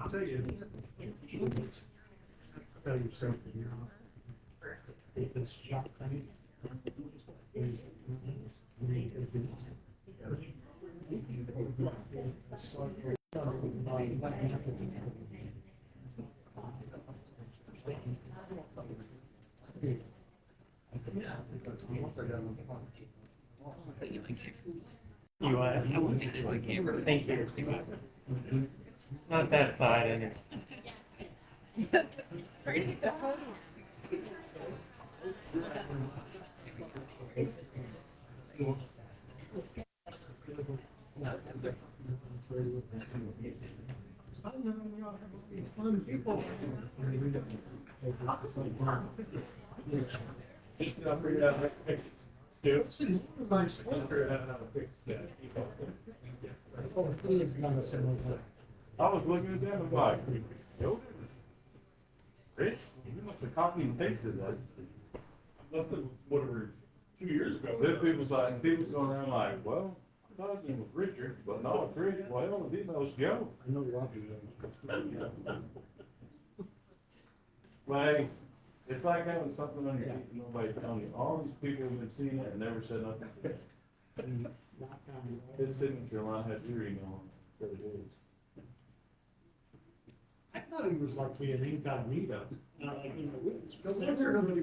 I'll tell you. Tell you something, you know. If this shop thing. You are. I want to my camera. Thank you. Not that side, and I was looking at them and like, yo, Rich, you must have copied and pasted that. That's whatever, 2 years ago. This people's going around like, well, I thought his name was Richard, but no, it's Rich. Well, his email's Joe. I know you're on. Like, it's like having something on your feet and nobody telling you. All these people have been seeing it and never said nothing. His signature line had your email on it for the days. I thought he was like being incognito. Like, you know, it's still there, nobody.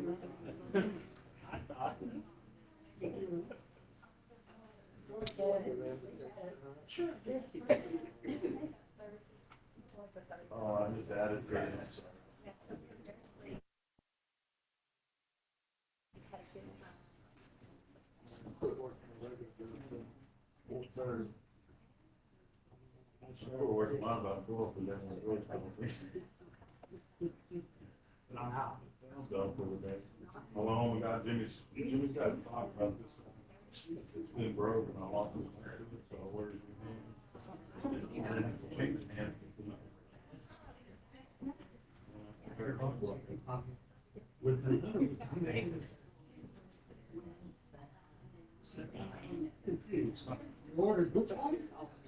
I thought. Sure. Oh, I just added it. We're working on about 4 for that one. And I'm out. I'm done for the day. Along, we got Jimmy's got to talk about this. It's been broken, I lost it, so where's your hand? With the. Ordered which one?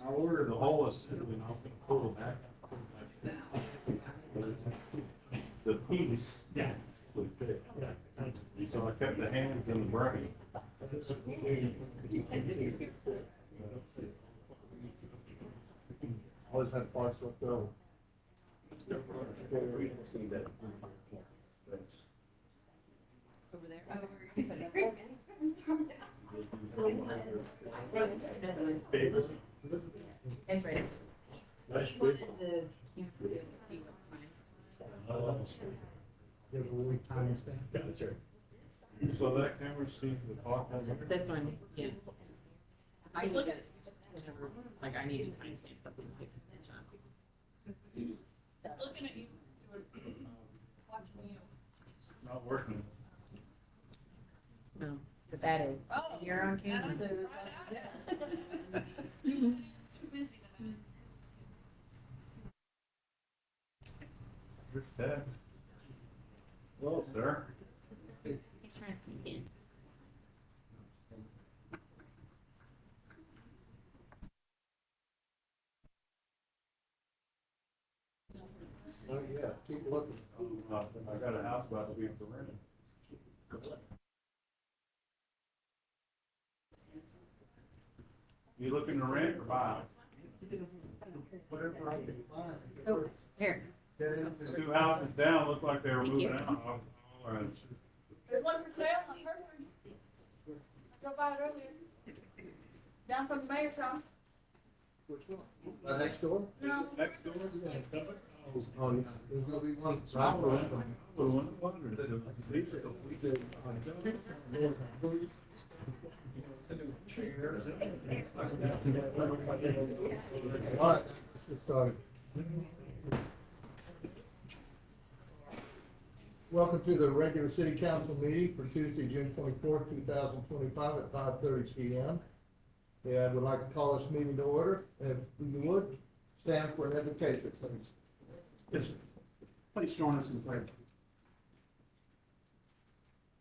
I ordered the whole assembly, and I was gonna pull it back. The piece. Yeah. Was big. Yeah. So I kept the hands in the brain. Always had parts left over. Over there. It's right. That's Wanted good. the camera to be able to see what's mine. Give a little time stamp. Gotcha. So that camera sees the clock has it? This one, yeah. I look at, whenever, like, I need to timestamp something, like, Looking at you, watching you. Not working. no, but that is, Oh, you're on camera. Too busy tonight. Your dad. Well, sir. He's trying to sneak in. Oh, yeah, keep looking. I got a house about to be for rent. You looking to rent or buy? Whatever I can find. Oh, here. The 2 houses down look like they were Thank moving you. out. All right. There's one for sale on Hereford. I drove by it earlier. Down from the mayor's house. Which one? Next door? No, Next door? Oh, yeah, there's gonna be one. I would've wondered. All right, let's get started. Welcome to the regular city council meeting for Tuesday, June 24th, 2025 at 5:30 p.m. And I would like to call this meeting to order. If you would, stand for an invocation, please. Yes, sir. Please join us in prayer.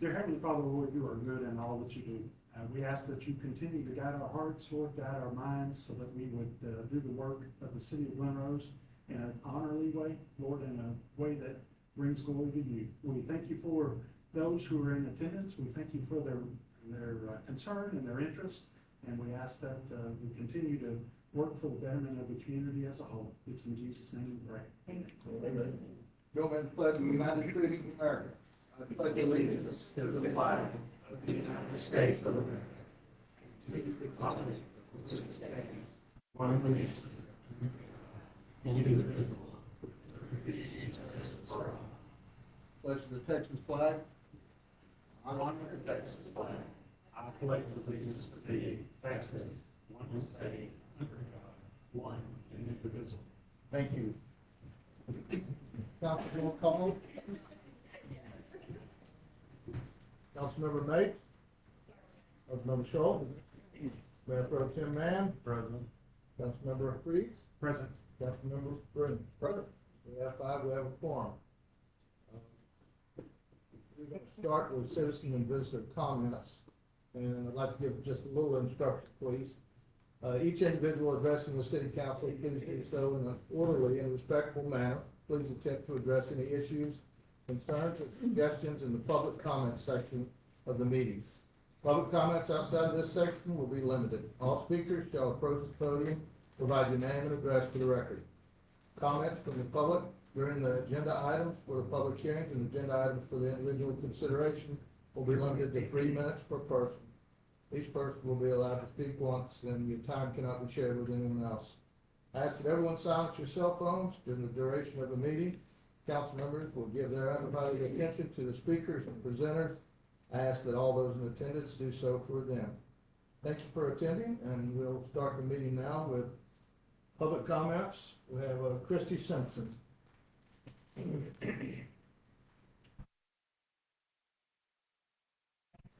Dear Heavenly Father, Lord, you are good in all that you do. We ask that you continue to guide our hearts, Lord, guide our minds, so that we would do the work of the city of Glen Rose in an honorly way, Lord, in a way that brings glory to you. We thank you for those who are in attendance. We thank you for their concern and their interest, and we ask that we continue to work for the betterment of the community as a whole. It's in Jesus' name we pray. Amen. Bill, man, pledge of the United States of America. I pledge allegiance to the flag of the United States of America, to the republic for which it stands, one nation, indivisible, with liberty and justice for all. Pledge of the Texas flag. I honor the Texas flag. I pledge allegiance to thee, Texas, one state, under God, one and indivisible. Thank you. Councilman Connell. Councilmember Mapes. Councilmember Schultz. Mayor Pro Tem Mann. President. Councilmember Reeves. Present. Councilmember Britton. Present. We have five, we have a quorum. We're going to start with citizen and visitor comments, and I'd like to give just a little instruction, please. Each individual addressing the city council, please do so in an orderly and respectful manner. Please attempt to address any issues, concerns, or suggestions in the public comment section of the meetings. Public comments outside of this section will be limited. All speakers shall approach the podium, provide your name and address for the record. Comments from the public during the agenda items for the public hearings and agenda items for the individual consideration will be limited to 3 minutes per person. Each person will be allowed to speak once, and your time cannot be shared with anyone else. I ask that everyone silence your cell phones during the duration of the meeting. Council members will give their undivided attention to the speakers and presenters. I ask that all those in attendance do so for them. Thank you for attending, and we'll start the meeting now with public comments. We have Christy Simpson.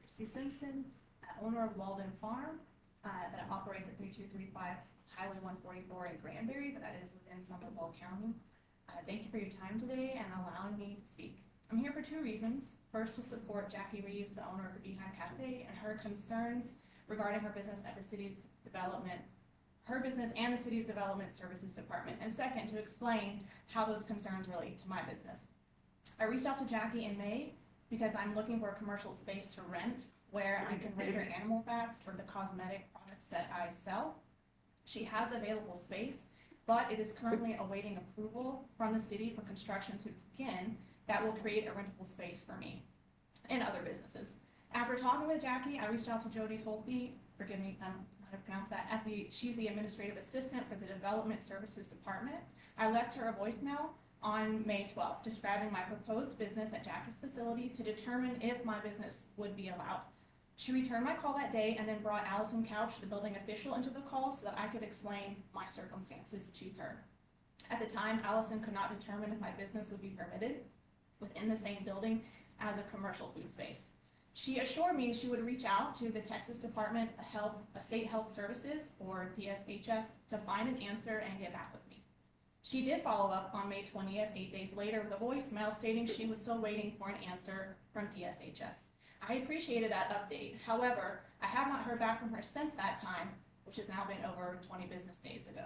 Christy Simpson, owner of Walden Farm, that operates at 3235 Highway 144 in Granbury, but that is within Somervell County. Thank you for your time today and allowing me to speak. I'm here for two reasons. First, to support Jackie Reeves, the owner of the Beehive Cafe, and her concerns regarding her business at the city's development, her business and the city's development services department. And second, to explain how those concerns relate to my business. I reached out to Jackie in May because I'm looking for a commercial space to rent where I can render animal fats for the cosmetic products that I sell. She has available space, but it is currently awaiting approval from the city for construction to begin that will create a rentable space for me and other businesses. After talking with Jackie, I reached out to Jody Holtby, forgive me, I don't know how to pronounce that, she's the administrative assistant for the Development Services Department. I left her a voicemail on May 12th describing my proposed business at Jackie's facility to determine if my business would be allowed. She returned my call that day and then brought Allison Couch, the building official, into the call so that I could explain my circumstances to her. At the time, Allison could not determine if my business would be permitted within the same building as a commercial food space. She assured me she would reach out to the Texas Department of State Health Services, or DSHS, to find an answer and get back with me. She did follow up on May 20th, 8 days later, with a voicemail stating she was still waiting for an answer from DSHS. I appreciated that update. However, I have not heard back from her since that time, which has now been over 20 business days ago.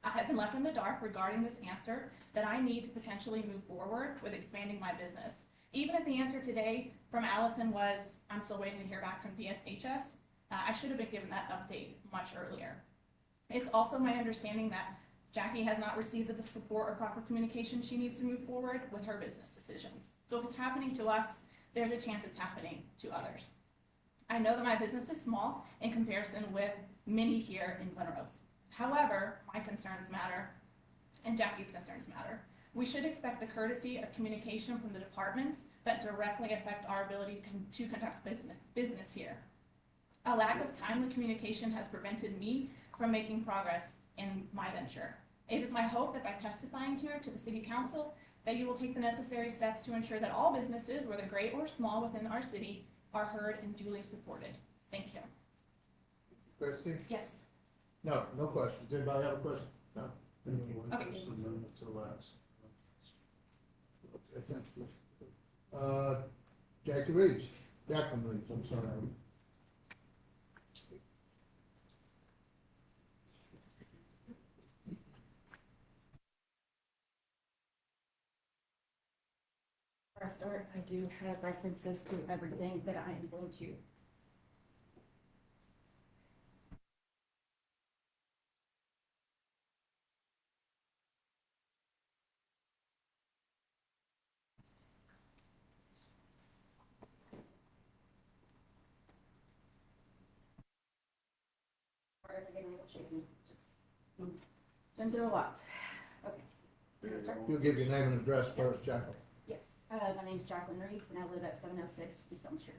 I have been left in the dark regarding this answer that I need to potentially move forward with expanding my business. Even if the answer today from Allison was, I'm still waiting to hear back from DSHS, I should have been given that update much earlier. It's also my understanding that Jackie has not received the support or proper communication she needs to move forward with her business decisions. So if it's happening to us, there's a chance it's happening to others. I know that my business is small in comparison with many here in Glen Rose. However, my concerns matter, and Jackie's concerns matter. We should expect the courtesy of communication from the departments that directly affect our ability to conduct business here. A lack of timely communication has prevented me from making progress in my venture. It is my hope that by testifying here to the City Council, that you will take the necessary steps to ensure that all businesses, whether great or small within our city, are heard and duly supported. Thank you. Christie? Yes. No, no questions. Anybody have a question? No? Okay. Jackie Reeves. Jacqueline Reeves, I'm sorry. I start, I do have references to everything that I am going to. Sorry for getting a little shaky. Didn't do a lot. Okay. You wanna start? You'll give your name and address first, Jacqueline. Yes, my name's Jacqueline Reeves, and I live at 706 East Elm Street.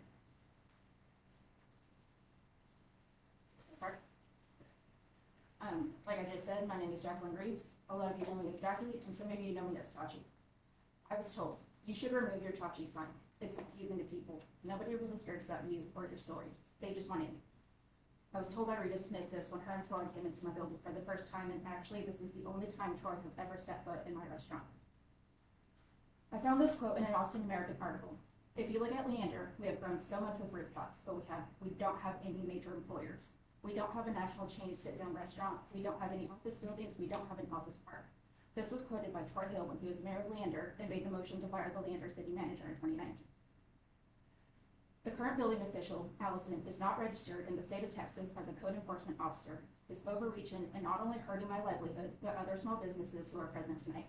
Sorry. Like I just said, my name is Jacqueline Reeves. A lot of you know me as Jackie, and some of you know me as Chachi. I was told, you should remove your Chachi sign. It's confusing to people. Nobody really cares about you or your story. They just want in. I was told by Rita Smith this when her and Troy came into my building for the first time, and actually this is the only time Troy has ever stepped foot in my restaurant. I found this quote in an Austin American article. If you look at Leander, we have grown so much with rooftops, but we don't have any major employers. We don't have a national chain sit-down restaurant. We don't have any office buildings. We don't have an office park. This was quoted by Troy Hill when he was mayor of Leander and made the motion to fire the Leander city manager in 2019. The current building official, Allison, is not registered in the state of Texas as a code enforcement officer, is overreaching and not only hurting my livelihood, but other small businesses who are present tonight.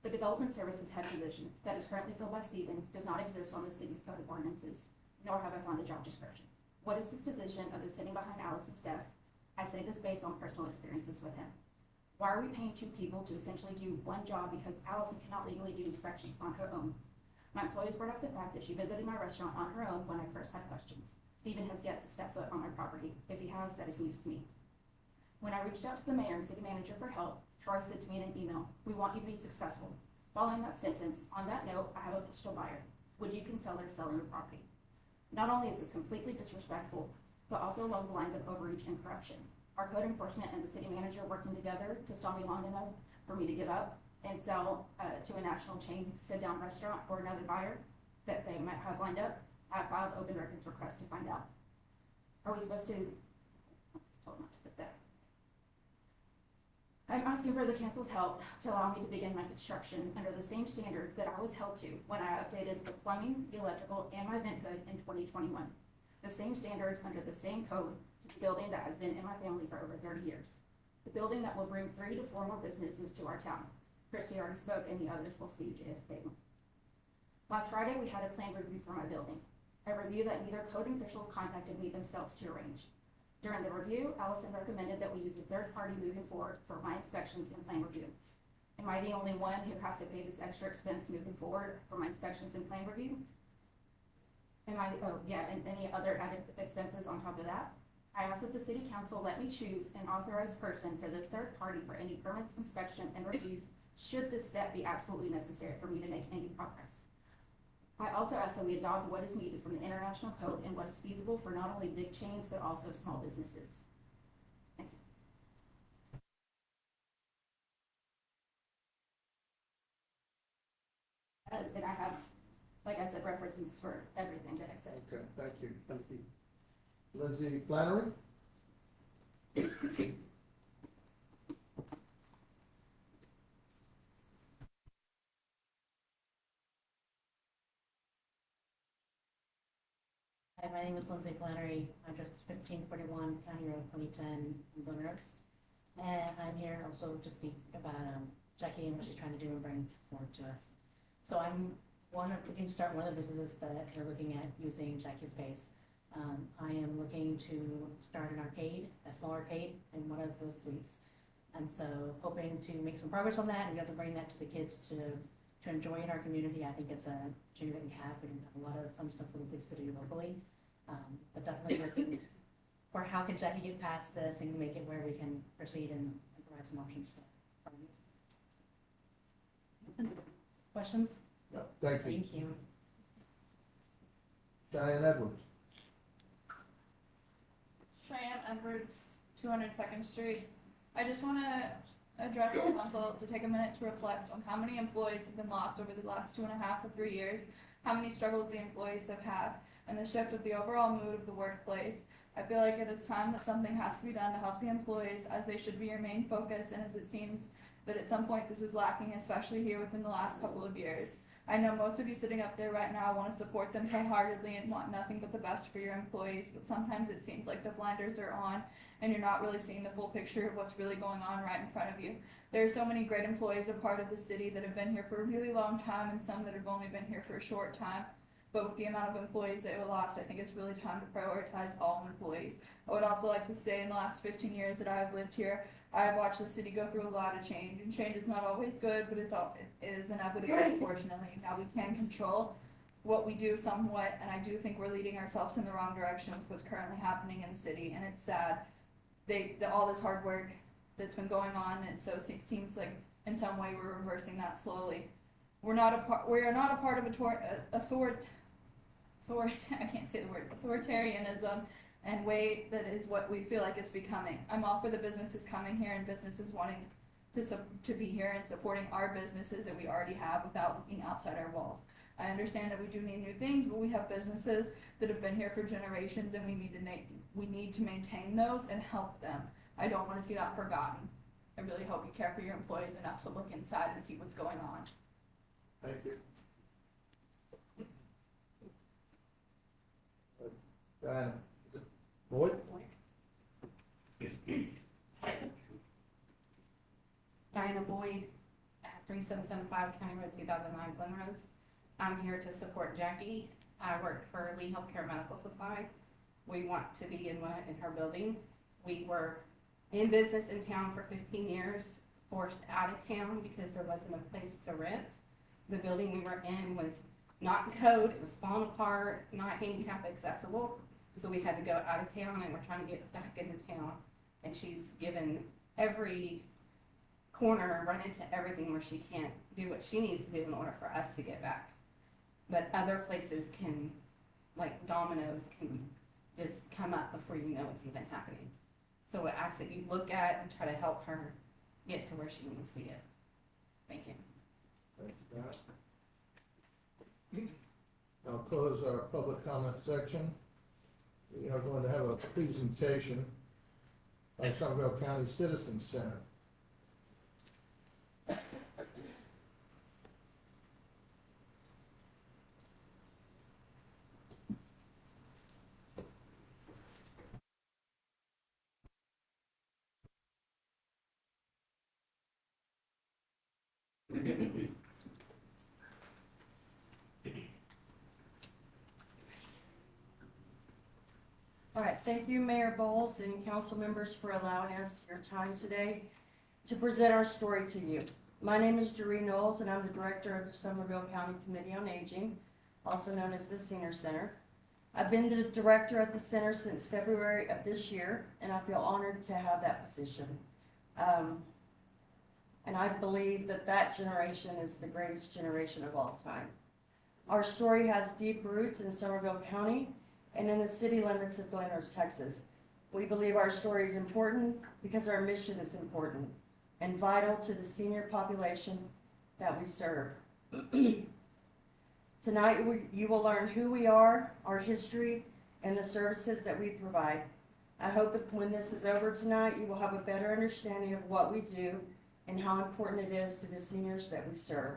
The development services head position that is currently filled by Stephen does not exist on the city's code of ordinances, nor have I found a job description. What is his position other than sitting behind Allison's desk? I say this based on personal experiences with him. Why are we paying two people to essentially do one job because Allison cannot legally do inspections on her own? My employees brought up the fact that she visited my restaurant on her own when I first had questions. Stephen has yet to step foot on my property. If he has, that is news to me. When I reached out to the mayor and city manager for help, Troy said to me in an email, "We want you to be successful." Following that sentence, on that note, I have a potential buyer. Would you consider selling your property? Not only is this completely disrespectful, but also along the lines of overreach and corruption. Our code enforcement and the city manager working together to stall me long enough for me to give up and sell to a national chain sit-down restaurant or another buyer that they might have lined up. I filed open records request to find out. Are we supposed to? Told not to put that. I'm asking for the council's help to allow me to begin my construction under the same standards that I was held to when I updated the plumbing, the electrical, and my vent hood in 2021. The same standards under the same code to the building that has been in my family for over 30 years. The building that will bring 3 to 4 more businesses to our town. Christy already spoke and the others will speak if they want. Last Friday, we had a plan review for my building. A review that neither code officials contacted me themselves to arrange. During the review, Allison recommended that we use a third party moving forward for my inspections and plan review. Am I the only one who has to pay this extra expense moving forward for my inspections and plan review? And any other added expenses on top of that? I asked that the city council let me choose an authorized person for this third party for any permits, inspection, and reviews should this step be absolutely necessary for me to make any progress. I also ask that we adopt what is needed from the international code and what is feasible for not only big chains, but also small businesses. Thank you. And I have, like I said, references for everything that I said. Okay, thank you. Thank you. Lindsay Flannery? Hi, my name is Lindsay Flannery. Address is 1541 County Road 2010 in Glen Rose. And I'm here also to speak about Jackie and what she's trying to do and bring forward to us. So I'm looking to start one of the businesses that are looking at using Jackie's space. I am looking to start an arcade, a small arcade in one of the suites. And so hoping to make some progress on that and be able to bring that to the kids to enjoy in our community. I think it's a opportunity that we have. We have a lot of fun stuff for the kids to do locally. But definitely looking for how can Jackie get past this and make it where we can proceed and provide some options for youth. Questions? No, thank you. Thank you. Diane Edwards? Cheyenne Edwards, 202nd Street. I just want to address the council to take a minute to reflect on how many employees have been lost over the last 2.5 to 3 years, how many struggles the employees have had, and the shift of the overall mood of the workplace. I feel like it is time that something has to be done to help the employees, as they should be your main focus, and as it seems that at some point this is lacking, especially here within the last couple of years. I know most of you sitting up there right now want to support them wholeheartedly and want nothing but the best for your employees, but sometimes it seems like the blinders are on and you're not really seeing the full picture of what's really going on right in front of you. There are so many great employees a part of the city that have been here for a really long time and some that have only been here for a short time. But with the amount of employees that we lost, I think it's really time to prioritize all employees. I would also like to say in the last 15 years that I've lived here, I've watched the city go through a lot of change, and change is not always good, but it is inevitable, unfortunately. Now, we can control what we do somewhat, and I do think we're leading ourselves in the wrong direction with what's currently happening in the city, and it's sad. All this hard work that's been going on, and so it seems like in some way we're reversing that slowly. We are not a part of I can't say the word, authoritarianism and way that is what we feel like it's becoming. I'm all for the businesses coming here and businesses wanting to be here and supporting our businesses that we already have without looking outside our walls. I understand that we do need new things, but we have businesses that have been here for generations and we need to maintain those and help them. I don't want to see that forgotten. I really hope you care for your employees enough to look inside and see what's going on. Thank you. Diana Boyd? Diana Boyd at 3775 County Road 2009 Glen Rose. I'm here to support Jackie. I work for Lee Healthcare Medical Supply. We want to be in her building. We were in business in town for 15 years, forced out of town because there wasn't a place to rent. The building we were in was not in code, it was falling apart, not handicap accessible. So we had to go out of town and we're trying to get back into town. And she's given every corner, run into everything where she can't do what she needs to do in order for us to get back. But other places can, like Domino's, can just come up before you know it's even happening. So I ask that you look at and try to help her get to where she needs to get. Thank you. Thank you, Diana. I'll close our public comment section. We are going to have a presentation by Somerville County Citizen Center. All right, thank you, Mayor Bowles and council members for allowing us your time today to present our story to you. My name is Jeree Knowles and I'm the director of the Somerville County Committee on Aging, also known as the Senior Center. I've been the director of the center since February of this year and I feel honored to have that position. And I believe that generation is the greatest generation of all time. Our story has deep roots in Somerville County and in the city limits of Glen Rose, Texas. We believe our story is important because our mission is important and vital to the senior population that we serve. Tonight, you will learn who we are, our history, and the services that we provide. I hope that when this is over tonight, you will have a better understanding of what we do and how important it is to the seniors that we serve.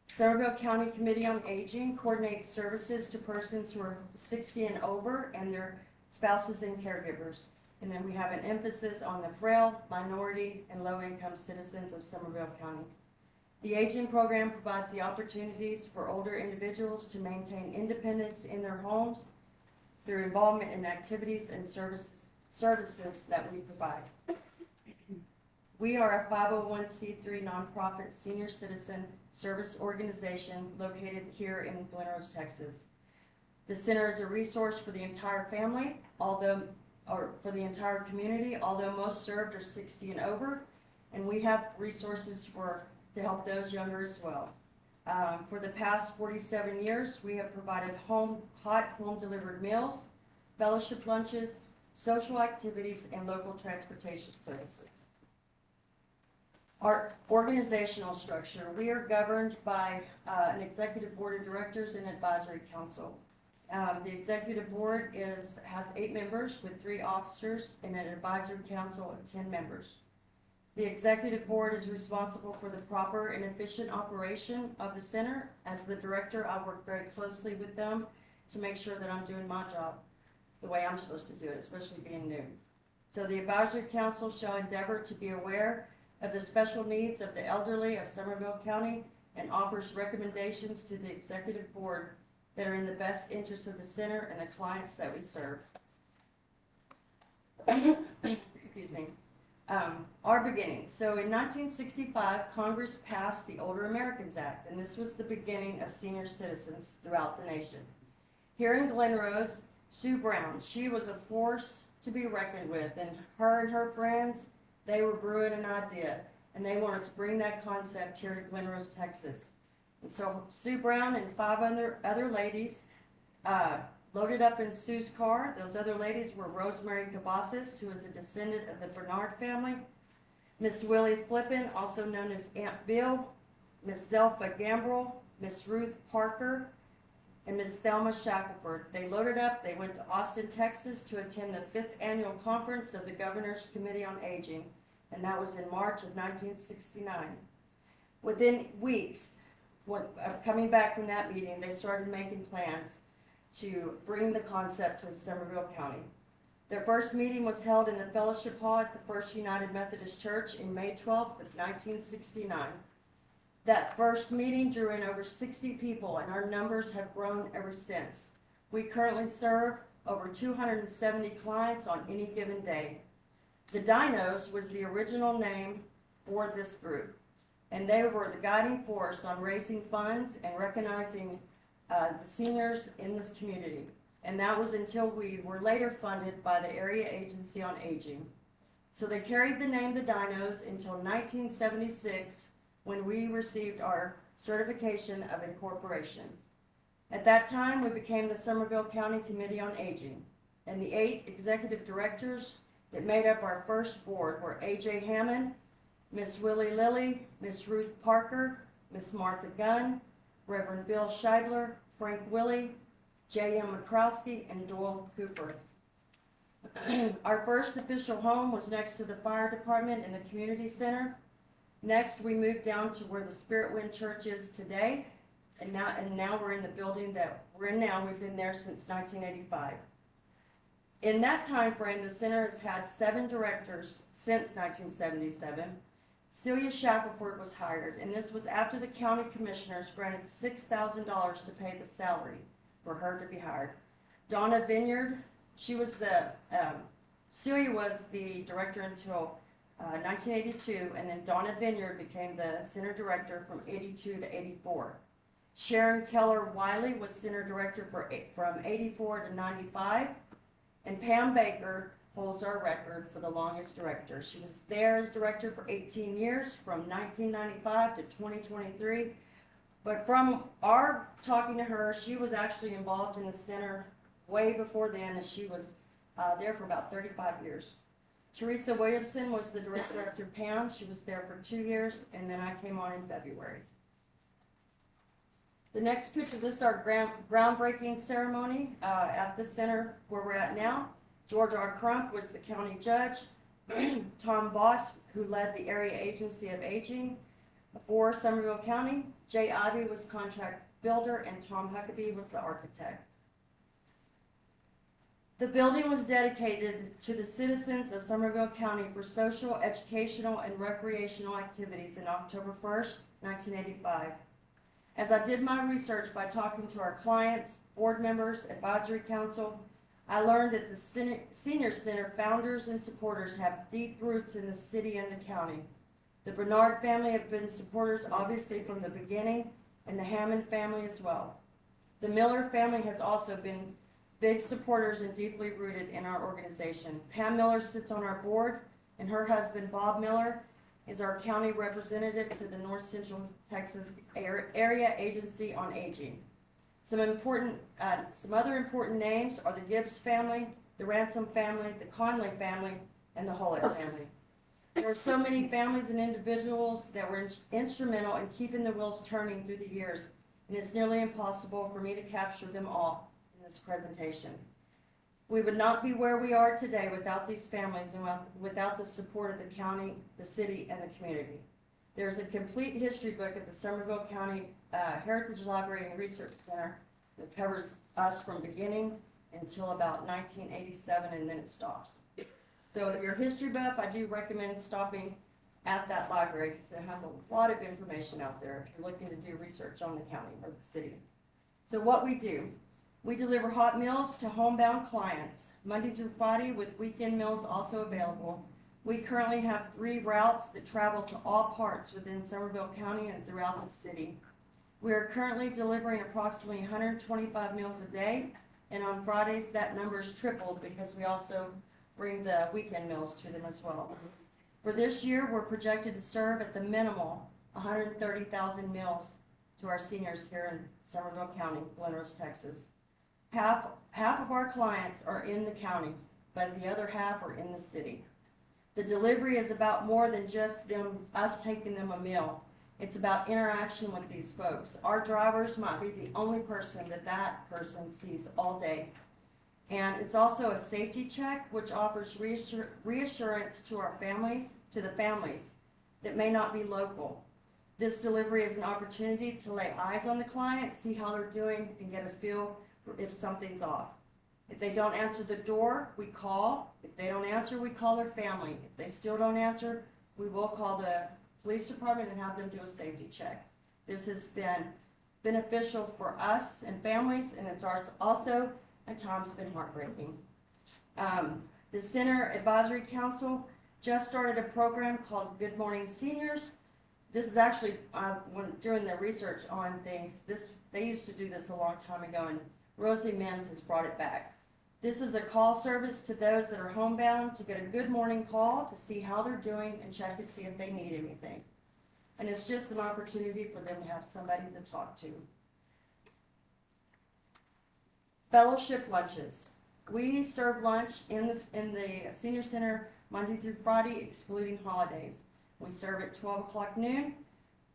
Somerville County Committee on Aging coordinates services to persons who are 60 and over and their spouses and caregivers. And then we have an emphasis on the frail, minority, and low-income citizens of Somerville County. The Aging Program provides the opportunities for older individuals to maintain independence in their homes through involvement in activities and services that we provide. We are a 501c3 nonprofit senior citizen service organization located here in Glen Rose, Texas. The center is a resource for the entire family, for the entire community, although most served are 60 and over, and we have resources to help those younger as well. For the past 47 years, we have provided hot home-delivered meals, fellowship lunches, social activities, and local transportation services. Our organizational structure, we are governed by an executive board of directors and advisory council. The executive board has 8 members with 3 officers and an advisory council of 10 members. The executive board is responsible for the proper and efficient operation of the center. As the director, I work very closely with them to make sure that I'm doing my job the way I'm supposed to do it, especially being new. So the advisory council shall endeavor to be aware of the special needs of the elderly of Somerville County and offers recommendations to the executive board that are in the best interest of the center and the clients that we serve. Excuse me. Our beginnings. So in 1965, Congress passed the Older Americans Act, and this was the beginning of senior citizens throughout the nation. Here in Glen Rose, Sue Brown, she was a force to be reckoned with, and her friends, they were brewing an idea, and they wanted to bring that concept here to Glen Rose, Texas. And so Sue Brown and 5 other ladies loaded up in Sue's car. Those other ladies were Rosemary Cabasas, who is a descendant of the Bernard family, Miss Willie Flippin, also known as Aunt Bill, Miss Zelpha Gambrel, Miss Ruth Parker, and Miss Thelma Shackelford. They loaded up, they went to Austin, Texas to attend the 5th annual conference of the Governor's Committee on Aging, and that was in March of 1969. Within weeks, coming back from that meeting, they started making plans to bring the concept to Somerville County. Their first meeting was held in the Fellowship Hall at the First United Methodist Church in May 12th of 1969. That first meeting drew in over 60 people, and our numbers have grown ever since. We currently serve over 270 clients on any given day. The Dinos was the original name for this group, and they were the guiding force on raising funds and recognizing the seniors in this community. And that was until we were later funded by the Area Agency on Aging. So they carried the name the Dinos until 1976, when we received our certification of incorporation. At that time, we became the Somerville County Committee on Aging, and the 8 executive directors that made up our first board were A.J. Hammond, Miss Willie Lilly, Miss Ruth Parker, Miss Martha Gunn, Reverend Bill Scheibler, Frank Willie, J.M. McCroskey, and Doyle Cooper. Our first official home was next to the fire department in the community center. Next, we moved down to where the Spirit Wind Church is today, and now we're in the building that we're in now. We've been there since 1985. In that time frame, the center has had 7 directors since 1977. Celia Shackelford was hired, and this was after the county commissioners granted $6,000 to pay the salary for her to be hired. Donna Vineyard, Celia was the director until 1982, and then Donna Vineyard became the center director from 82 to 84. Sharon Keller Wiley was center director from 84 to 95, and Pam Baker holds our record for the longest director. She was there as director for 18 years, from 1995 to 2023. But from our talking to her, she was actually involved in the center way before then, and she was there for about 35 years. Teresa Williamson was the director after Pam. She was there for 2 years, and then I came on in February. The next picture, this is our groundbreaking ceremony at the center where we're at now. George R. Crump was the county judge. Tom Voss, who led the Area Agency of Aging for Somerville County. Jay Ivey was contract builder, and Tom Huckabee was the architect. The building was dedicated to the citizens of Somerville County for social, educational, and recreational activities in October 1st, 1985. As I did my research by talking to our clients, board members, advisory council, I learned that the Senior Center founders and supporters have deep roots in the city and the county. The Bernard family have been supporters obviously from the beginning, and the Hammond family as well. The Miller family has also been big supporters and deeply rooted in our organization. Pam Miller sits on our board, and her husband Bob Miller is our county representative to the North Central Texas Area Agency on Aging. Some other important names are the Gibbs family, the Ransom family, the Conley family, and the Hullett family. There are so many families and individuals that were instrumental in keeping the wheels turning through the years, and it's nearly impossible for me to capture them all in this presentation. We would not be where we are today without these families and without the support of the county, the city, and the community. There's a complete history book at the Somerville County Heritage Library and Research Center that covers us from beginning until about 1987, and then it stops. So if you're a history buff, I do recommend stopping at that library because it has a lot of information out there if you're looking to do research on the county or the city. So what we do, we deliver hot meals to homebound clients, Monday through Friday, with weekend meals also available. We currently have 3 routes that travel to all parts within Somerville County and throughout the city. We are currently delivering approximately 125 meals a day, and on Fridays that number is tripled because we also bring the weekend meals to them as well. For this year, we're projected to serve at the minimal 130,000 meals to our seniors here in Somerville County, Glen Rose, Texas. Half of our clients are in the county, but the other half are in the city. The delivery is about more than just us taking them a meal. It's about interaction with these folks. Our drivers might be the only person that person sees all day. And it's also a safety check, which offers reassurance to the families that may not be local. This delivery is an opportunity to lay eyes on the client, see how they're doing, and get a feel for if something's off. If they don't answer the door, we call. If they don't answer, we call their family. If they still don't answer, we will call the police department and have them do a safety check. This has been beneficial for us and families, and it's also at times been heartbreaking. The Center Advisory Council just started a program called Good Morning Seniors. This is actually, when doing the research on things, they used to do this a long time ago, and Rosie Mims has brought it back. This is a call service to those that are homebound to get a good morning call to see how they're doing and check to see if they need anything. And it's just an opportunity for them to have somebody to talk to. Fellowship lunches. We serve lunch in the senior center Monday through Friday, excluding holidays. We serve at 12 o'clock noon.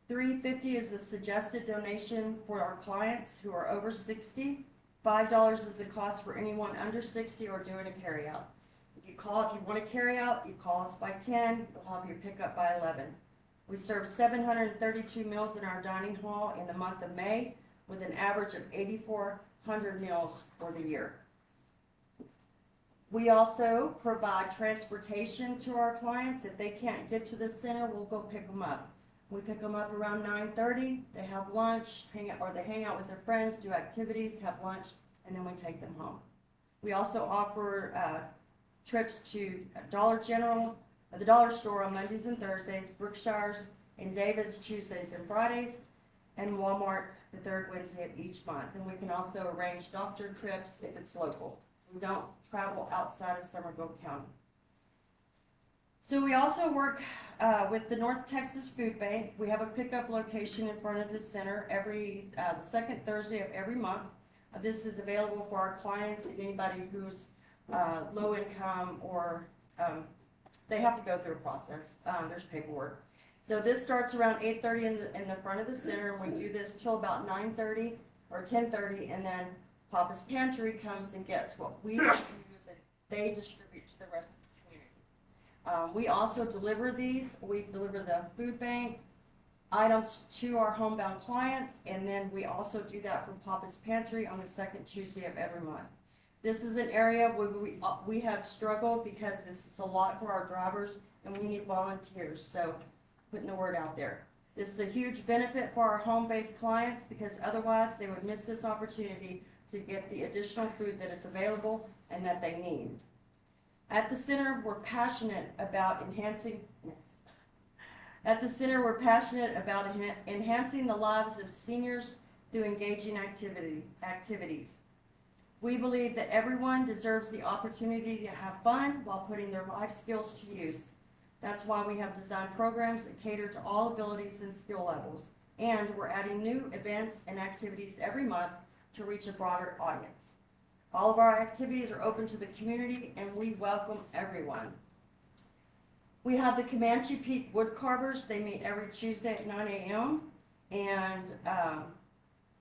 $3.50 is the suggested donation for our clients who are over 60. $5 is the cost for anyone under 60 or doing a carryout. If you want to carry out, you call us by 10. We'll have your pickup by 11. We serve 732 meals in our dining hall in the month of May, with an average of 8,400 meals for the year. We also provide transportation to our clients. If they can't get to the center, we'll go pick them up. We pick them up around 9:30. They have lunch, they hang out with their friends, do activities, have lunch, and then we take them home. We also offer trips to Dollar General, the Dollar Store on Mondays and Thursdays, Brookshire's and David's Tuesdays and Fridays, and Walmart the 3rd Wednesday of each month. And we can also arrange doctor trips if it's local. We don't travel outside of Somerville County. So we also work with the North Texas Food Bank. We have a pickup location in front of the center the 2nd Thursday of every month. This is available for our clients and anybody who's low income or they have to go through a process. There's paperwork. So this starts around 8:30 in the front of the center, and we do this till about 9:30 or 10:30, and then Papa's Pantry comes and gets what we use and they distribute to the rest of the community. We also deliver these. We deliver the food bank items to our homebound clients, and then we also do that from Papa's Pantry on the 2nd Tuesday of every month. This is an area where we have struggled because this is a lot for our drivers and we need volunteers, so putting the word out there. This is a huge benefit for our home-based clients because otherwise they would miss this opportunity to get the additional food that is available and that they need. At the center, we're passionate about enhancing the lives of seniors through engaging activities. We believe that everyone deserves the opportunity to have fun while putting their life skills to use. That's why we have designed programs that cater to all abilities and skill levels. And we're adding new events and activities every month to reach a broader audience. All of our activities are open to the community and we welcome everyone. We have the Comanche Peak Wood Carvers. They meet every Tuesday at 9 a.m. and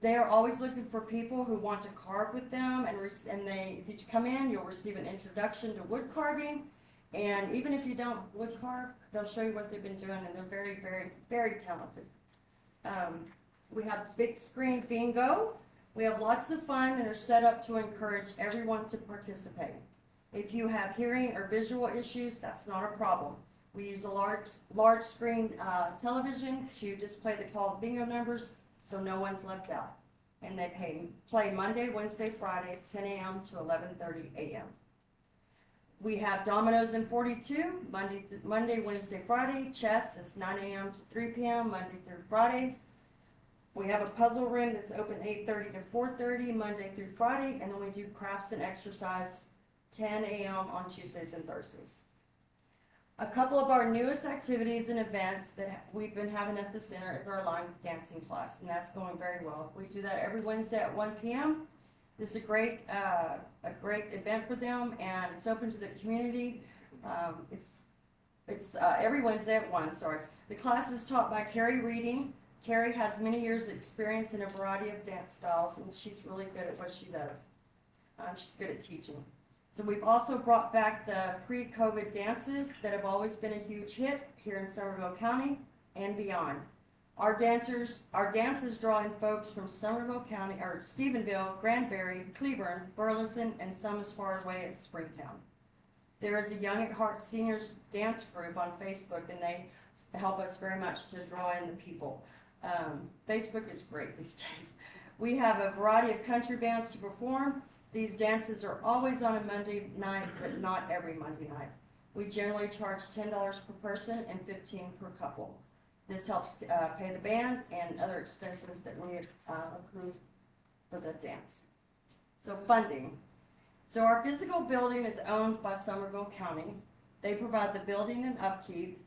They are always looking for people who want to carve with them, and if you come in, you'll receive an introduction to wood carving. And even if you don't wood carve, they'll show you what they've been doing, and they're very, very, very talented. We have big screen bingo. We have lots of fun, and they're set up to encourage everyone to participate. If you have hearing or visual issues, that's not a problem. We use a large screen television to display the called bingo numbers, so no one's left out. And they play Monday, Wednesday, Friday, 10 a.m. to 11:30 a.m. We have dominoes in 42, Monday, Wednesday, Friday. Chess, it's 9 a.m. to 3 p.m., Monday through Friday. We have a puzzle room that's open 8:30 to 4:30, Monday through Friday. And then we do crafts and exercise 10 a.m. on Tuesdays and Thursdays. A couple of our newest activities and events that we've been having at the center is our line dancing class, and that's going very well. We do that every Wednesday at 1 p.m. This is a great event for them, and it's open to the community. It's every Wednesday at 1, sorry. The class is taught by Carrie Reading. Carrie has many years of experience in a variety of dance styles, and she's really good at what she does. She's good at teaching. So we've also brought back the pre-COVID dances that have always been a huge hit here in Somerville County and beyond. Our dances draw in folks from Somerville County, or Stephenville, Granbury, Cleburne, Burleson, and some as far away as Springtown. There is a Young at Heart Seniors dance group on Facebook, and they help us very much to draw in the people. Facebook is great these days. We have a variety of country bands to perform. These dances are always on a Monday night, but not every Monday night. We generally charge $10 per person and $15 per couple. This helps pay the band and other expenses that we approve for the dance. So funding. So our physical building is owned by Somerville County. They provide the building and upkeep.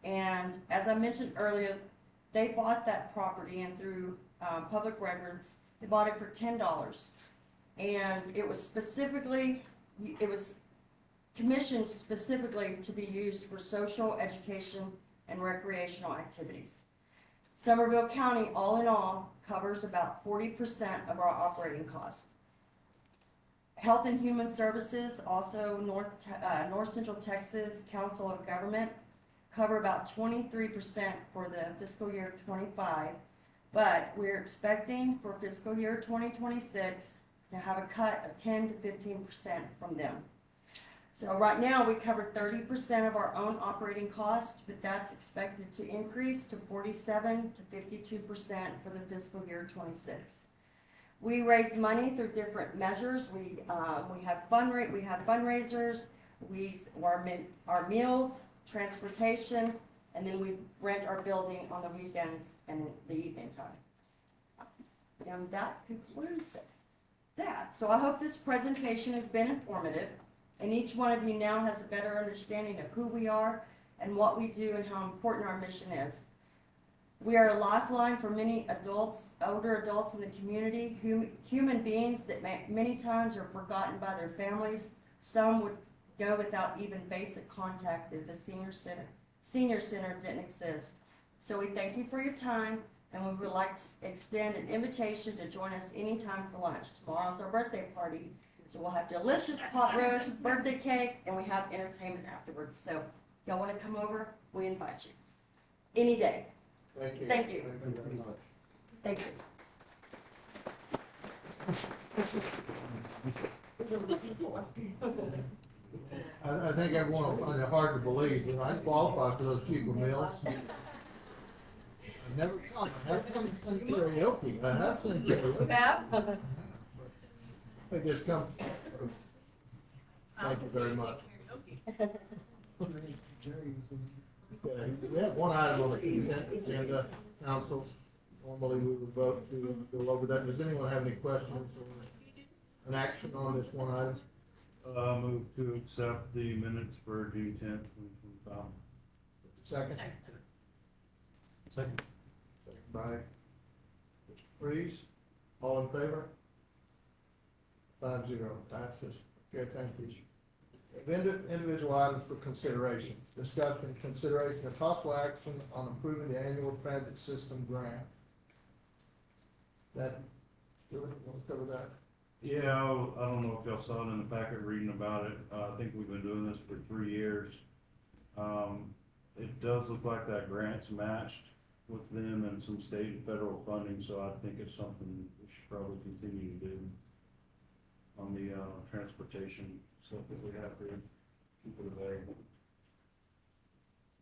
And as I mentioned earlier, they bought that property, and through public records, they bought it for $10. And it was commissioned specifically to be used for social, education, and recreational activities. Somerville County, all in all, covers about 40% of our operating costs. Health and Human Services, also North Central Texas Council of Government, cover about 23% for the fiscal year 25, but we're expecting for fiscal year 2026 to have a cut of 10 to 15% from them. So right now we cover 30% of our own operating costs, but that's expected to increase to 47 to 52% for the fiscal year 26. We raise money through different measures. We have fundraisers, our meals, transportation, and then we rent our building on the weekends and the evening time. And that concludes that. So I hope this presentation has been informative, and each one of you now has a better understanding of who we are and what we do and how important our mission is. We are a lifeline for many adults, older adults in the community, human beings that many times are forgotten by their families. Some would go without even basic contact if the senior center didn't exist. So we thank you for your time, and we would like to extend an invitation to join us anytime for lunch. Tomorrow's our birthday party, so we'll have delicious pot roast, birthday cake, and we have entertainment afterwards. So y'all want to come over? We invite you. Any day. Thank you. Thank you. Thank you very much. Thank you. I think everyone will find it hard to believe that I qualify for those cheaper meals. I've never come. I have come to karaoke. I have seen karaoke. Have? I just come. Thank you very much. Okay, we have one item on the consent agenda, council. Normally we would vote to go over that. Does anyone have any questions or an action on this one item? Move to accept the minutes for June 10th, 2025. Second? Second. Second by Mr. Freeze. All in favor? 5-0, passes. Okay, thank you. Individual items for consideration. Discussion, consideration of possible action on approving the annual transit system grant. That cover that? Yeah, I don't know if y'all saw it in the packet reading about it. I think we've been doing this for 3 years. It does look like that grant's matched with them and some state and federal funding, so I think it's something we should probably continue to do on the, transportation stuff that we have to keep it available.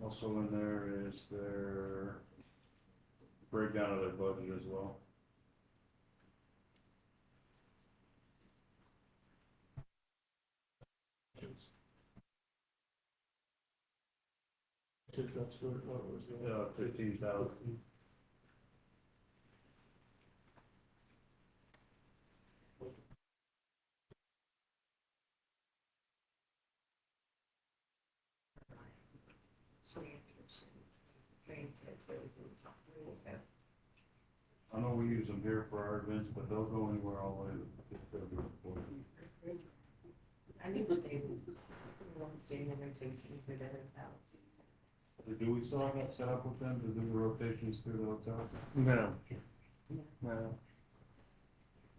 Also in there is their breakdown of their budget as well. That's what was the. 15,000. I know we use them here for our events, but they'll go anywhere all the way to the airport. I think that they want to stay in the rotation for the hotels. Do we still have that set up with them to do the rotations through the hotels? No. No.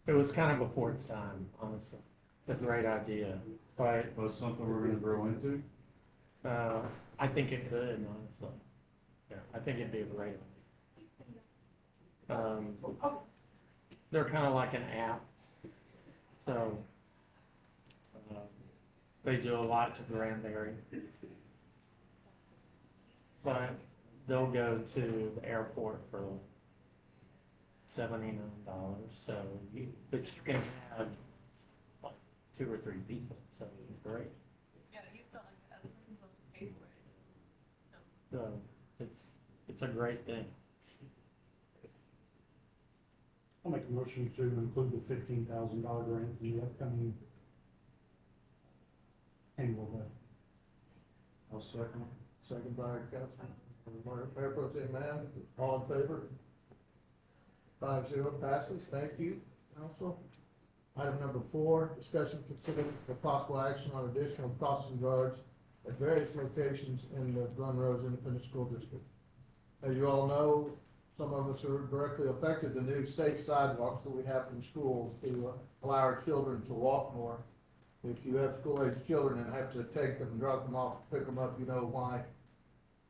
It was kind of before its time, honestly. It's a great idea, but, Well, it's something we're gonna grow into. I think it could, honestly. Yeah, I think it'd be a great idea. They're kind of like an app, so, they do a lot to Granbury. But they'll go to the airport for $79, so but you can have like 2 or 3 people, so it's great. Yeah, you felt like the other person supposed to pay for it. So it's a great thing. I'll make a motion to include the $15,000 grant in the upcoming annual budget. I'll second. Second by Councilman Mayor Pro Tem Mann, all in favor? 5-0 passes, thank you, council. Item number 4, discussion considered for possible action on additional crossing guards at various locations in the Glen Rose Independent School District. As you all know, some of us are directly affected, the new state sidewalks that we have from schools to allow our children to walk more. If you have school-age children and have to take them and drop them off, pick them up, you know why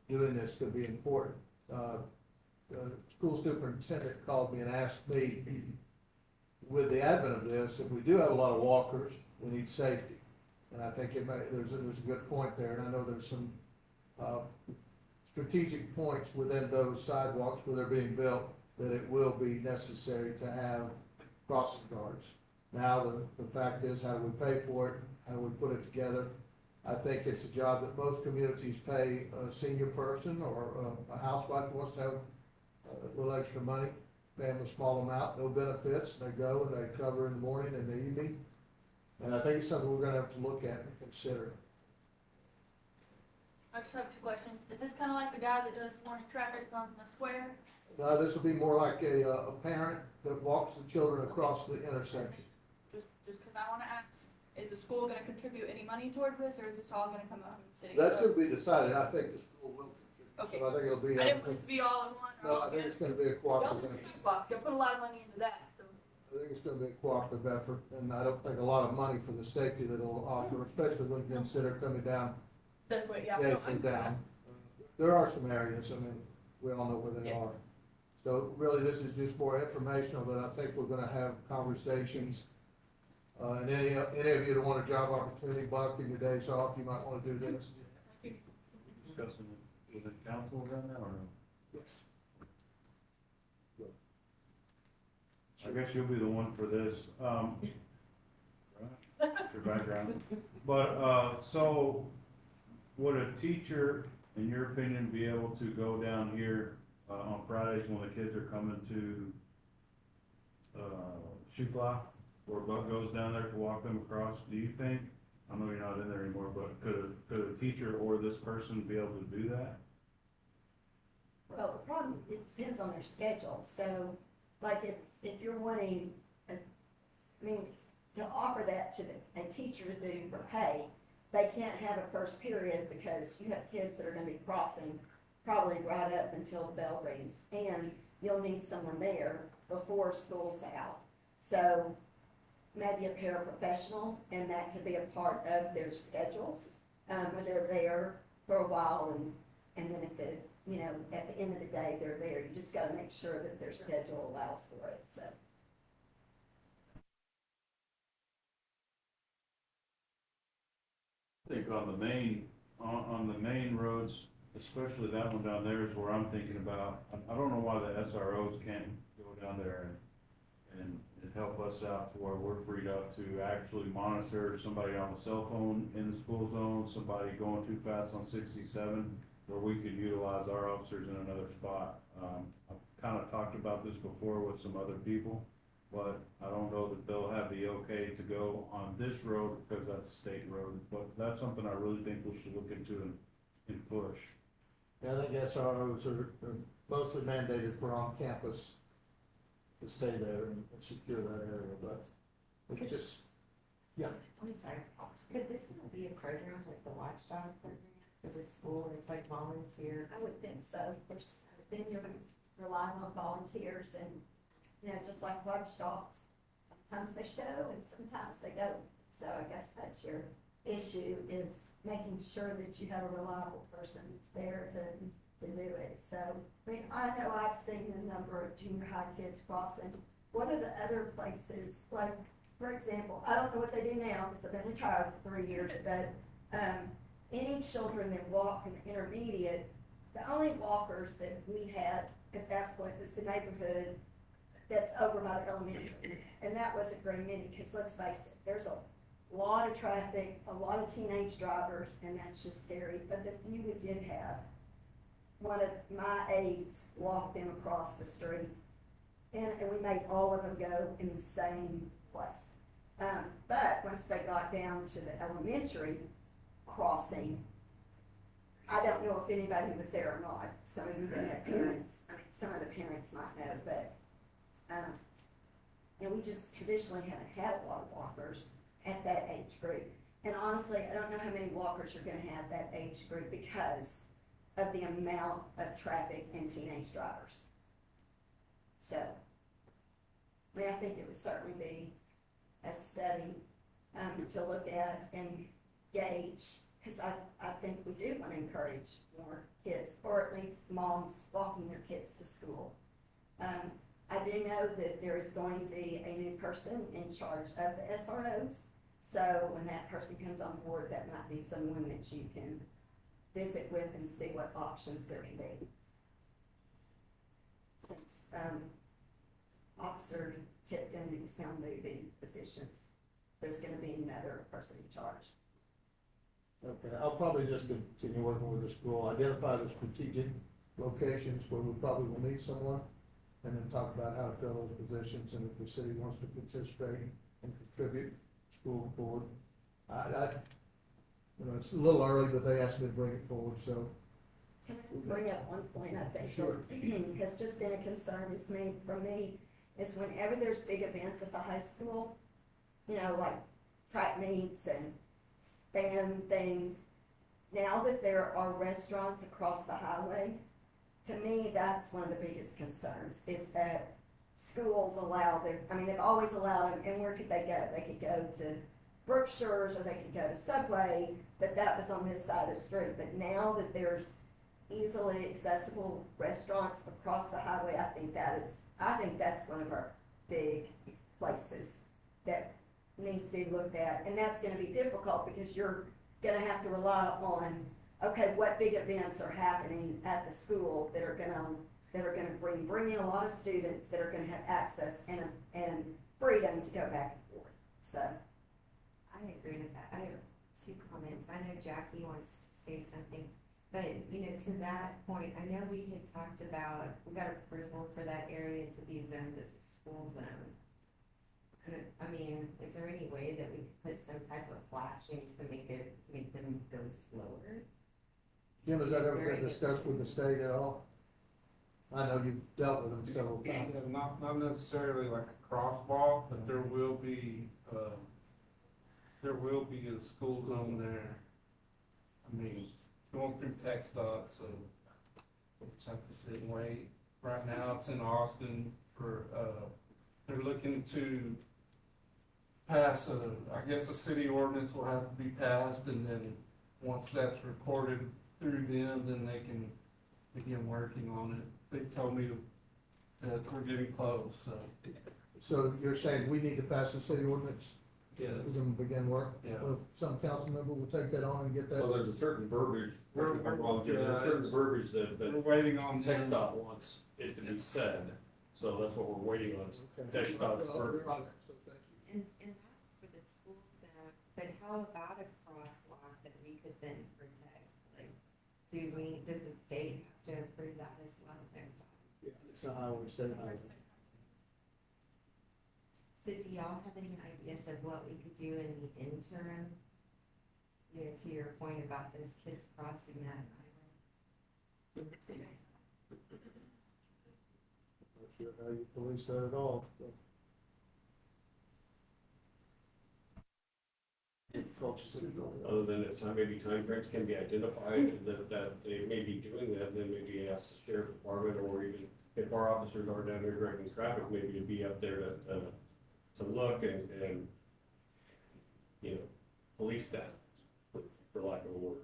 doing this could be important. The school superintendent called me and asked me, with the advent of this, if we do have a lot of walkers, we need safety. And I think there's a good point there, and I know there's some strategic points within those sidewalks where they're being built that it will be necessary to have crossing guards. Now, the fact is, how do we pay for it? How do we put it together? I think it's a job that most communities pay a senior person or a housewife who wants to have a little extra money, pay them a small amount, no benefits, they go and they cover in the morning and the evening. And I think it's something we're gonna have to look at and consider. I just have 2 questions. Is this kind of like the guy that does morning traffic on the square? This will be more like a parent that walks the children across the intersection. Just because I want to ask, is the school going to contribute any money towards this, or is this all going to come out of the city? That's gonna be decided, I think the school will contribute. Okay. So I think it'll be. I didn't want it to be all in one. Or No, all I think together. it's gonna be a Y'all cooperative. do the sidewalks. Y'all put a lot of money into that, so. I think it's gonna be a cooperative effort, and I don't think a lot of money for the safety that it'll offer, especially when you consider coming down, This way, yeah. yeah, from down. There are some areas, I mean, we all know where they Yes. are. So really, this is just more informational, but I think we're gonna have conversations. And any of you that want a job opportunity, Buck, in your days off, you might wanna do this. Discussing it with the council right now, or no? Yes. I guess you'll be the one for this, your background. But, so, would a teacher, in your opinion, be able to go down here, on Fridays when the kids are coming to, Shoe Fly? Or Buck goes down there to walk them across, do you think, I know you're not in there anymore, but could a teacher or this person be able to do that? Well, the problem, it depends on their schedule, so, like, if you're wanting, to offer that to a teacher to do for pay, they can't have a first period because you have kids that are gonna be crossing probably right up until the bell rings, and you'll need someone there before school's out. So maybe a paraprofessional, and that could be a part of their schedules, where they're there for a while and then at the, you know, at the end of the day, they're there. You just gotta make sure that their schedule allows for it, so. I think on the main roads, especially that one down there is where I'm thinking about. I don't know why the SROs can't go down there and help us out to where we're freed up to actually monitor somebody on a cell phone in the school zone, somebody going too fast on 67, where we could utilize our officers in another spot. I've kind of talked about this before with some other people, but I don't know that they'll have the okay to go on this road because that's a state road. But that's something I really think we should look into and push. Yeah, I think SROs are mostly mandated for on-campus to stay there and secure that area, but we could just, yeah. I'm sorry, could this not be a program like the Watchdog program for the school? It's like volunteer. I would think so. There's, then you're relying on volunteers and, you know, just like watchdogs. Sometimes they show and sometimes they don't. So I guess that's your issue, is making sure that you have a reliable person that's there to do it. So, I mean, I know I've seen a number of junior high kids crossing. What are the other places, like, for example, I don't know what they do now because I've been retired for 3 years, but, any children that walk from the intermediate, the only walkers that we had at that point was the neighborhood that's over by the elementary. And that wasn't very many, because let's face it, there's a lot of traffic, a lot of teenage drivers, and that's just scary. But the few we did have, one of my aides walked them across the street, and we made all of them go in the same place. But once they got down to the elementary crossing, I don't know if anybody was there or not. Some of them had parents, I mean, some of the parents might know, but, and we just traditionally haven't had a lot of walkers at that age group. And honestly, I don't know how many walkers you're gonna have that age group because of the amount of traffic and teenage drivers. So, I mean, I think it would certainly be a study, to look at and gauge, because I think we do want to encourage more kids, or at least moms walking their kids to school. I do know that there is going to be a new person in charge of the SROs, so when that person comes on board, that might be someone that you can visit with and see what options there can be. Since Officer Tipton is now moving positions, there's going to be another person in charge. Okay, I'll probably just continue working with the school, identify the strategic locations where we probably will need someone, and then talk about how to fill those positions, and if the city wants to participate and contribute, school board. You know, it's a little early, but they asked me to bring it forward, so. Can I bring up one point, I think? Sure. Has just been a concern for me, is whenever there's big events at the high school, you know, like track meets and band things, now that there are restaurants across the highway, to me, that's one of the biggest concerns, is that schools allow they've always allowed them, and where could they go? They could go to Brookshire's, or they could go to Subway, but that was on this side of the street. But now that there's easily accessible restaurants across the highway, I think that's one of our big places that needs to be looked at. And that's gonna be difficult, because you're gonna have to rely on, okay, what big events are happening at the school that are gonna bring in a lot of students that are gonna have access and freedom to go back and forth, so. I agree with that. I have 2 comments. I know Jackie wants to say something, but, you know, to that point, I know we had talked about, we got approval for that area to be zoned as a school zone. And, I mean, is there any way that we could put some type of flashing to make them go slower? Jim, has that ever been discussed with the state at all? I know you've dealt with them several times. Not necessarily like a crosswalk, but there will be a school zone there. I mean, going through TxDOT, so we'll just have to sit and wait. Right now, it's in Austin for, they're looking to pass I guess a city ordinance will have to be passed, and then once that's recorded through them, then they can begin working on it. They told me that we're getting close, so. So you're saying we need to pass a city ordinance? Yes. We're gonna begin work? Yeah. Well, some council member will take that on and get Well, that? there's a certain verbiage, correct me if I'm wrong, Jim, there's certain verbiage that We're waiting on them. TxDOT wants it to be said, so that's what we're waiting on, is Okay. TxDOT's Well, verbiage. they're on it, so thank you. And that's for the school staff, but how about a crosswalk that we could then protect? Like, does the state have to approve that as well? Yeah, it's a highway, state highway. So do y'all have any ideas of what we could do in the interim? You know, to your point about those kids crossing that highway? Not sure how you police that at all. so. Other than it's not, maybe timeframes can be identified, that they may be doing that, then maybe ask the sheriff department, or even if our officers are down there directing traffic, maybe to be up there to look and, you know, police that, for lack of a word.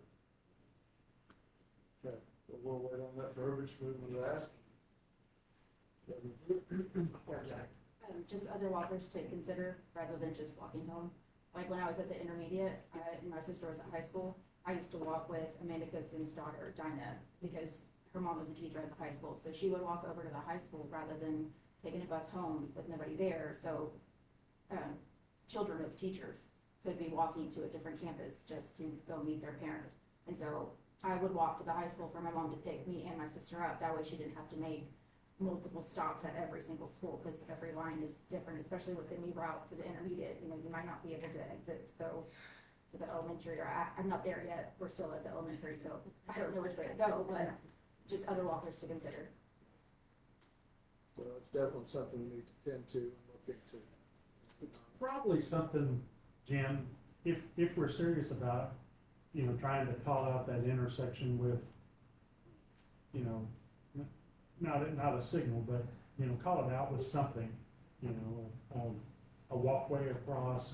Okay, well, we'll wait on that verbiage, we will ask. Just other walkers to consider rather than just walking home. Like when I was at the intermediate, and my sister was at high school, I used to walk with Amanda Goodson's daughter, Dinah, because her mom was a teacher at the high school. So she would walk over to the high school rather than taking a bus home with nobody there. So children of teachers could be walking to a different campus just to go meet their parent. And so I would walk to the high school for my mom to pick me and my sister up. That way she didn't have to make multiple stops at every single school, because every line is different, especially with the new route to the intermediate. You know, you might not be able to exit to go to the elementary, or I'm not there yet. We're still at the elementary, so I don't know which way to go, but just other walkers to consider. So it's definitely something we need to tend to and look into. It's probably something, Jim, if we're serious about, you know, trying to call out that intersection with, you know, not a signal, but, you know, call it out with something, you know, a walkway across,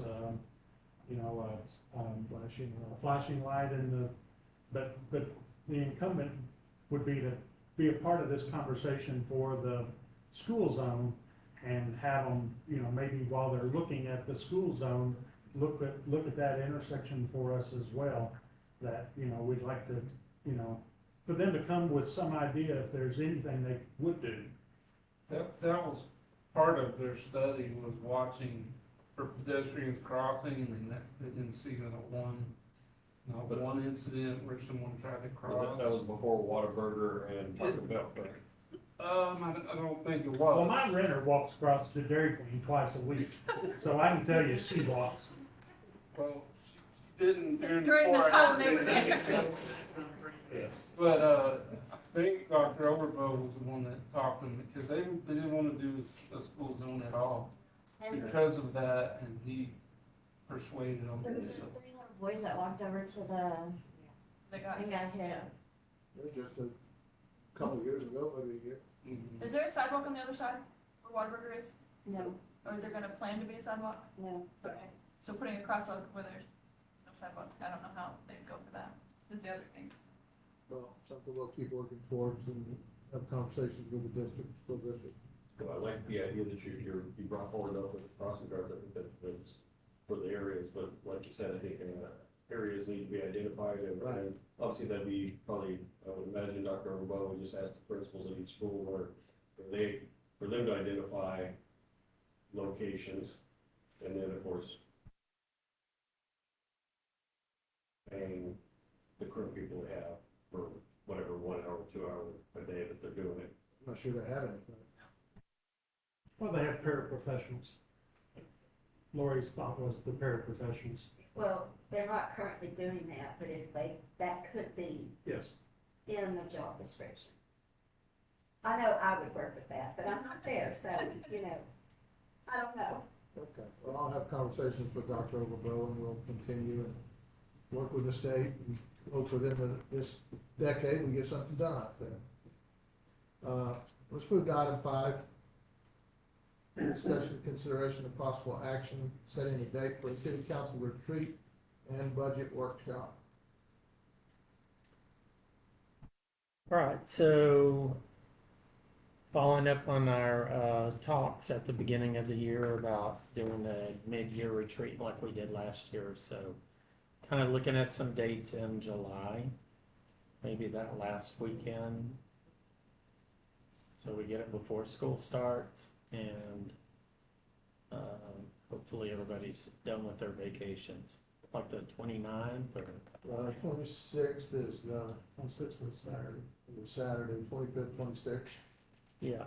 you know, a flashing light in the, but the incumbent would be to be a part of this conversation for the school zone and have them, you know, maybe while they're looking at the school zone, look at that intersection for us as well, that, you know, we'd like to, you know, for them to come with some idea if there's anything they would do. That was part of their study, was watching for pedestrians crossing, and they didn't see not one incident where someone tried to cross. That was before Whataburger and Taco Bell, correct? I don't think it Well, was. my renter walks across to Dairy Queen twice a week, so I can tell you she walks. Well, she didn't during During the 4 time hours. they were there. But, I think Dr. Overbo was the one that talked to them, because they didn't wanna do a school zone at all because of that, and he persuaded them. There was So, 3 little boys that walked over to the, They got, and got hit. It was just a couple of years ago, maybe a year. mhm. is there a sidewalk on the other side where Whataburger is? No, Or is there gonna plan to be a sidewalk? no. Okay, so putting a crosswalk where there's no sidewalk, I don't know how they'd go for that, is the other thing. Well, something we'll keep working towards and have conversations with the district, school district. Well, I like the idea that you brought forward up with the crossing guards. I think that's for the areas, but like you said, I think areas need to be identified, and Right. and obviously that'd be probably, I would imagine Dr. Overbo would just ask the principals of each school for them to identify locations, and then, of course, paying the current people they have for whatever 1 hour, 2 hours a day that they're doing it. I'm not sure they have anything. Well, they have paraprofessionals. Lori's thought was the paraprofessionals. Well, they're not currently doing that, but if that could be Yes. in the job description. I know I would work with that, but I'm not there, so, you know, I don't know. Okay, well, I'll have conversations with Dr. Overbo and we'll continue and work with the state and hope within this decade we get something done out there. Let's move to item 5. discussion, consideration, of possible action, setting a date for a city council retreat and budget workshop. All right, so following up on our talks at the beginning of the year about doing a mid-year retreat like we did last year, so kind of looking at some dates in July, maybe that last weekend, so we get it before school starts, and hopefully everybody's done with their vacations, like the 29th or 26th is the, 26th is Saturday. Saturday, 25th, 26th, yeah.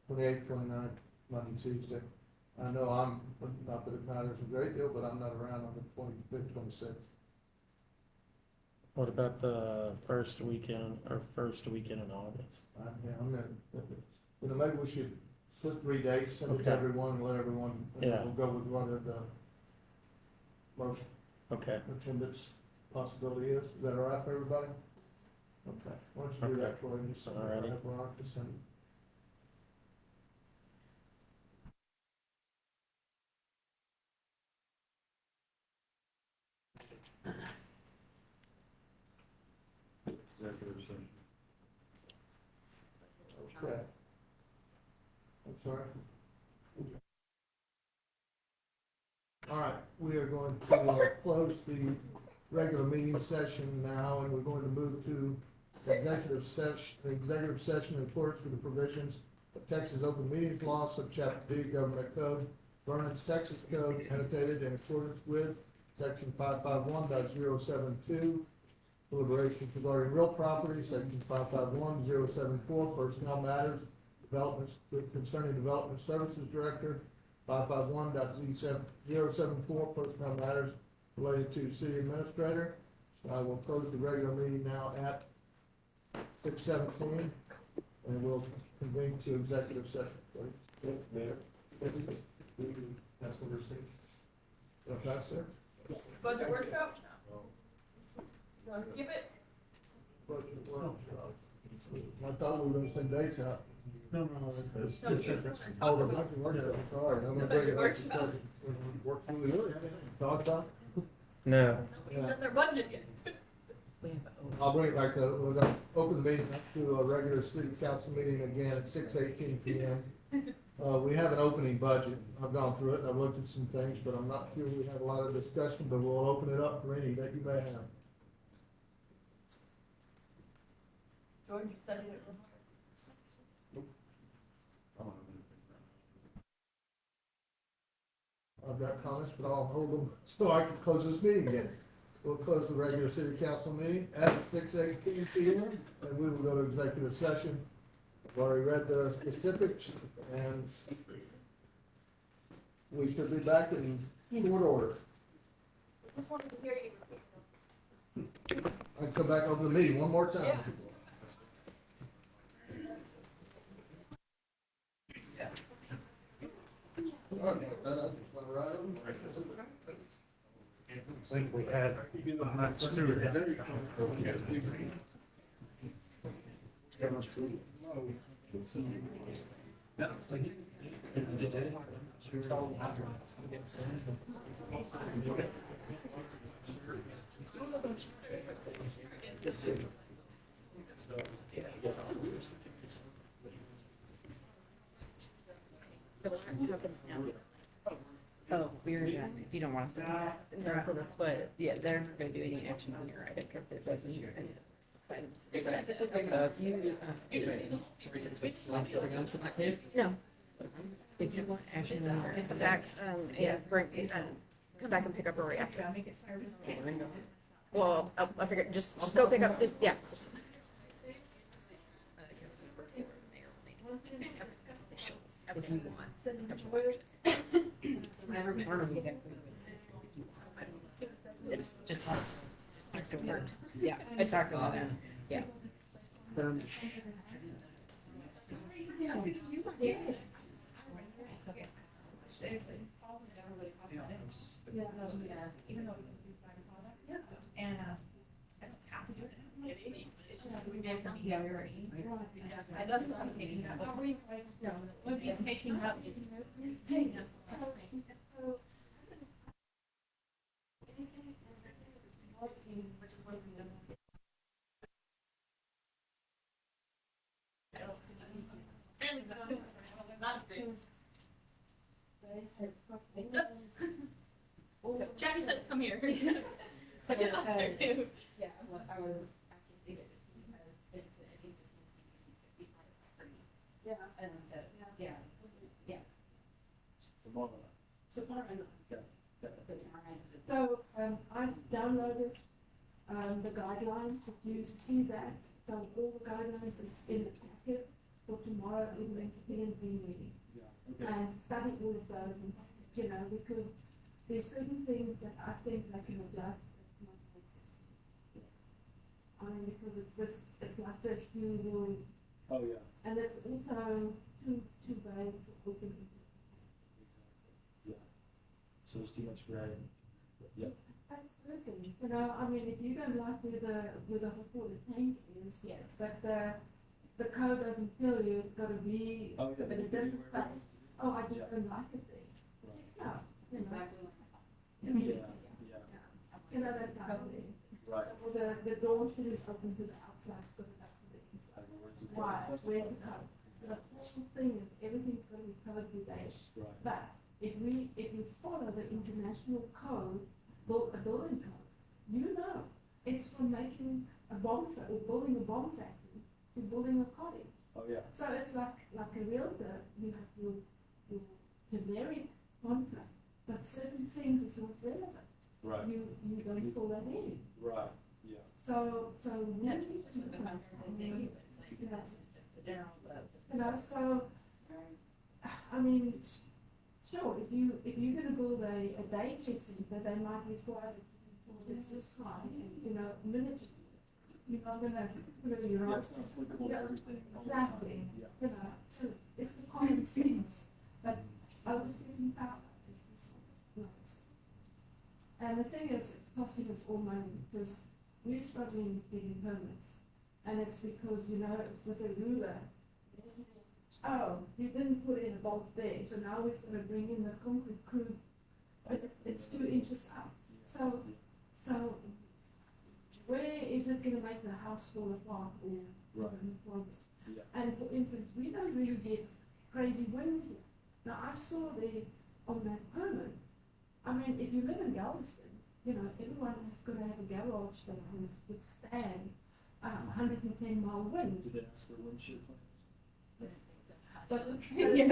28th, 29th, Monday, Tuesday. I know I'm, not that it matters a great deal, but I'm not around on the 25th, 26th. What about the first weekend in August? Yeah, I'm gonna, you know, maybe we should split 3 dates, send it to Okay. everyone, let everyone, and then Yeah. we'll go with what the most Okay, attendance possibility is. Is that all right for everybody? Okay, why don't you do that, Troy, and just send it Alrighty. to Veronica, send it. Executive session. Okay. I'm sorry. All right, we are going to close the regular meeting session now, and we're going to move to executive session in accordance with the provisions of Texas Open Meetings Law, subchapter D, Government Code, Vernon's Texas Code, annotated in accordance with section 551.072, deliberations regarding real property, section 551.074, personnel matters, developments concerning Development Services Director, 551.074, personnel matters related to city administrator. So I will close the regular meeting now at 6:17, and we'll convene to executive session, please. Mayor, that's what we're saying. Okay, sir? Budget workshop? You want to skip it? Budget workshop. I thought we were gonna send dates out. No, no, No, it's you- Oh, the budget workshop, sorry, I'm gonna bring it back to session. Do we really have anything to talk about? no, Nobody's done their budget yet. I'll bring it back to, we're gonna open the meeting up to a regular city council meeting again at 6:18 PM. We have an opening budget. I've gone through it, and I've looked at some things, but I'm not sure we have a lot of discussion, but we'll open it up for any that you may have. George, you studied it. I've got comments, but I'll hold them so I can close this meeting again. We'll close the regular city council meeting at 6:18 PM, and we will go to executive session. I've already read the specifics, and we should be back in short order. Just wanted to hear you. I can come back over the meeting one more time. Yeah. Sorry about that, I just went right over. I think we had. Oh, we're, if you don't want to say that, no, so that's what, yeah, they're not gonna do any action on your item, because it wasn't your item. So if you, no, if you want action on your item. Come back, and bring, come back and pick up right after. Well, I figured, just go pick up, just, yeah. If you want. Never been. I don't know exactly. Just talk. It's the word. Yeah, I talked about that, yeah. And, I don't have to do it. It's just, we gave some already. I that's what I'm taking up. What are you taking up? Jackie says, come here. So get up there too. Yeah, well, I was actually thinking because it's, I think the yeah, and, yeah, yeah. So, I've downloaded, the guidelines, if you see that, so all the guidelines is in the packet for tomorrow evening, P and Z meeting. And study all of those, and, you know, because there's certain things that I think they can adjust, it's not necessary. I mean, because it's like this new rules. Oh, yeah. And it's also too vague to open it. Yeah. So there's too much gray. Yep. Absolutely. You know, I mean, if you don't like where the whole tank is, yes, but the code doesn't tell you it's gotta be Oh, yeah. in a different place. Oh, I just don't like it there. No, you know. Yeah, yeah. You know, that's how it is. Right. Or the door shouldn't open to the outside, it's got to up to the inside. Why? Where's the code? The whole thing is everything's gonna be code based. Right. But if you follow the international code, a building code, you know, it's from making a bomb or building a bomb factory to building a cottage. Oh, yeah. So it's like a realtor, you have your generic contract, but certain things is not relevant. Right. You don't fill that in. Right, yeah. So we Not need just the contract thing, but it's like, Yeah. that's just the general, You know, so, I mean, sure, if you're gonna build a daycare center, they might require it's this high, and, you know, miniature. You're not gonna, you're not. Exactly, Yeah. you know, so it's the common sense, but overthinking power is just not nice. And the thing is, it's costing us all money, because we're struggling getting permits, and it's because, you know, it's with a ruler. Oh, you didn't put in a bolt there, so now we've got to bring in the concrete crew, but it's 2 inches up. So where is it gonna make the house fall apart or? Right. Yeah. And for instance, we don't really get crazy wind here. Now, I saw on that permit, I mean, if you live in Galveston, you know, everyone has got to have a garage that can withstand 110-mile wind. Did they ask for windshield plans? But it's, it's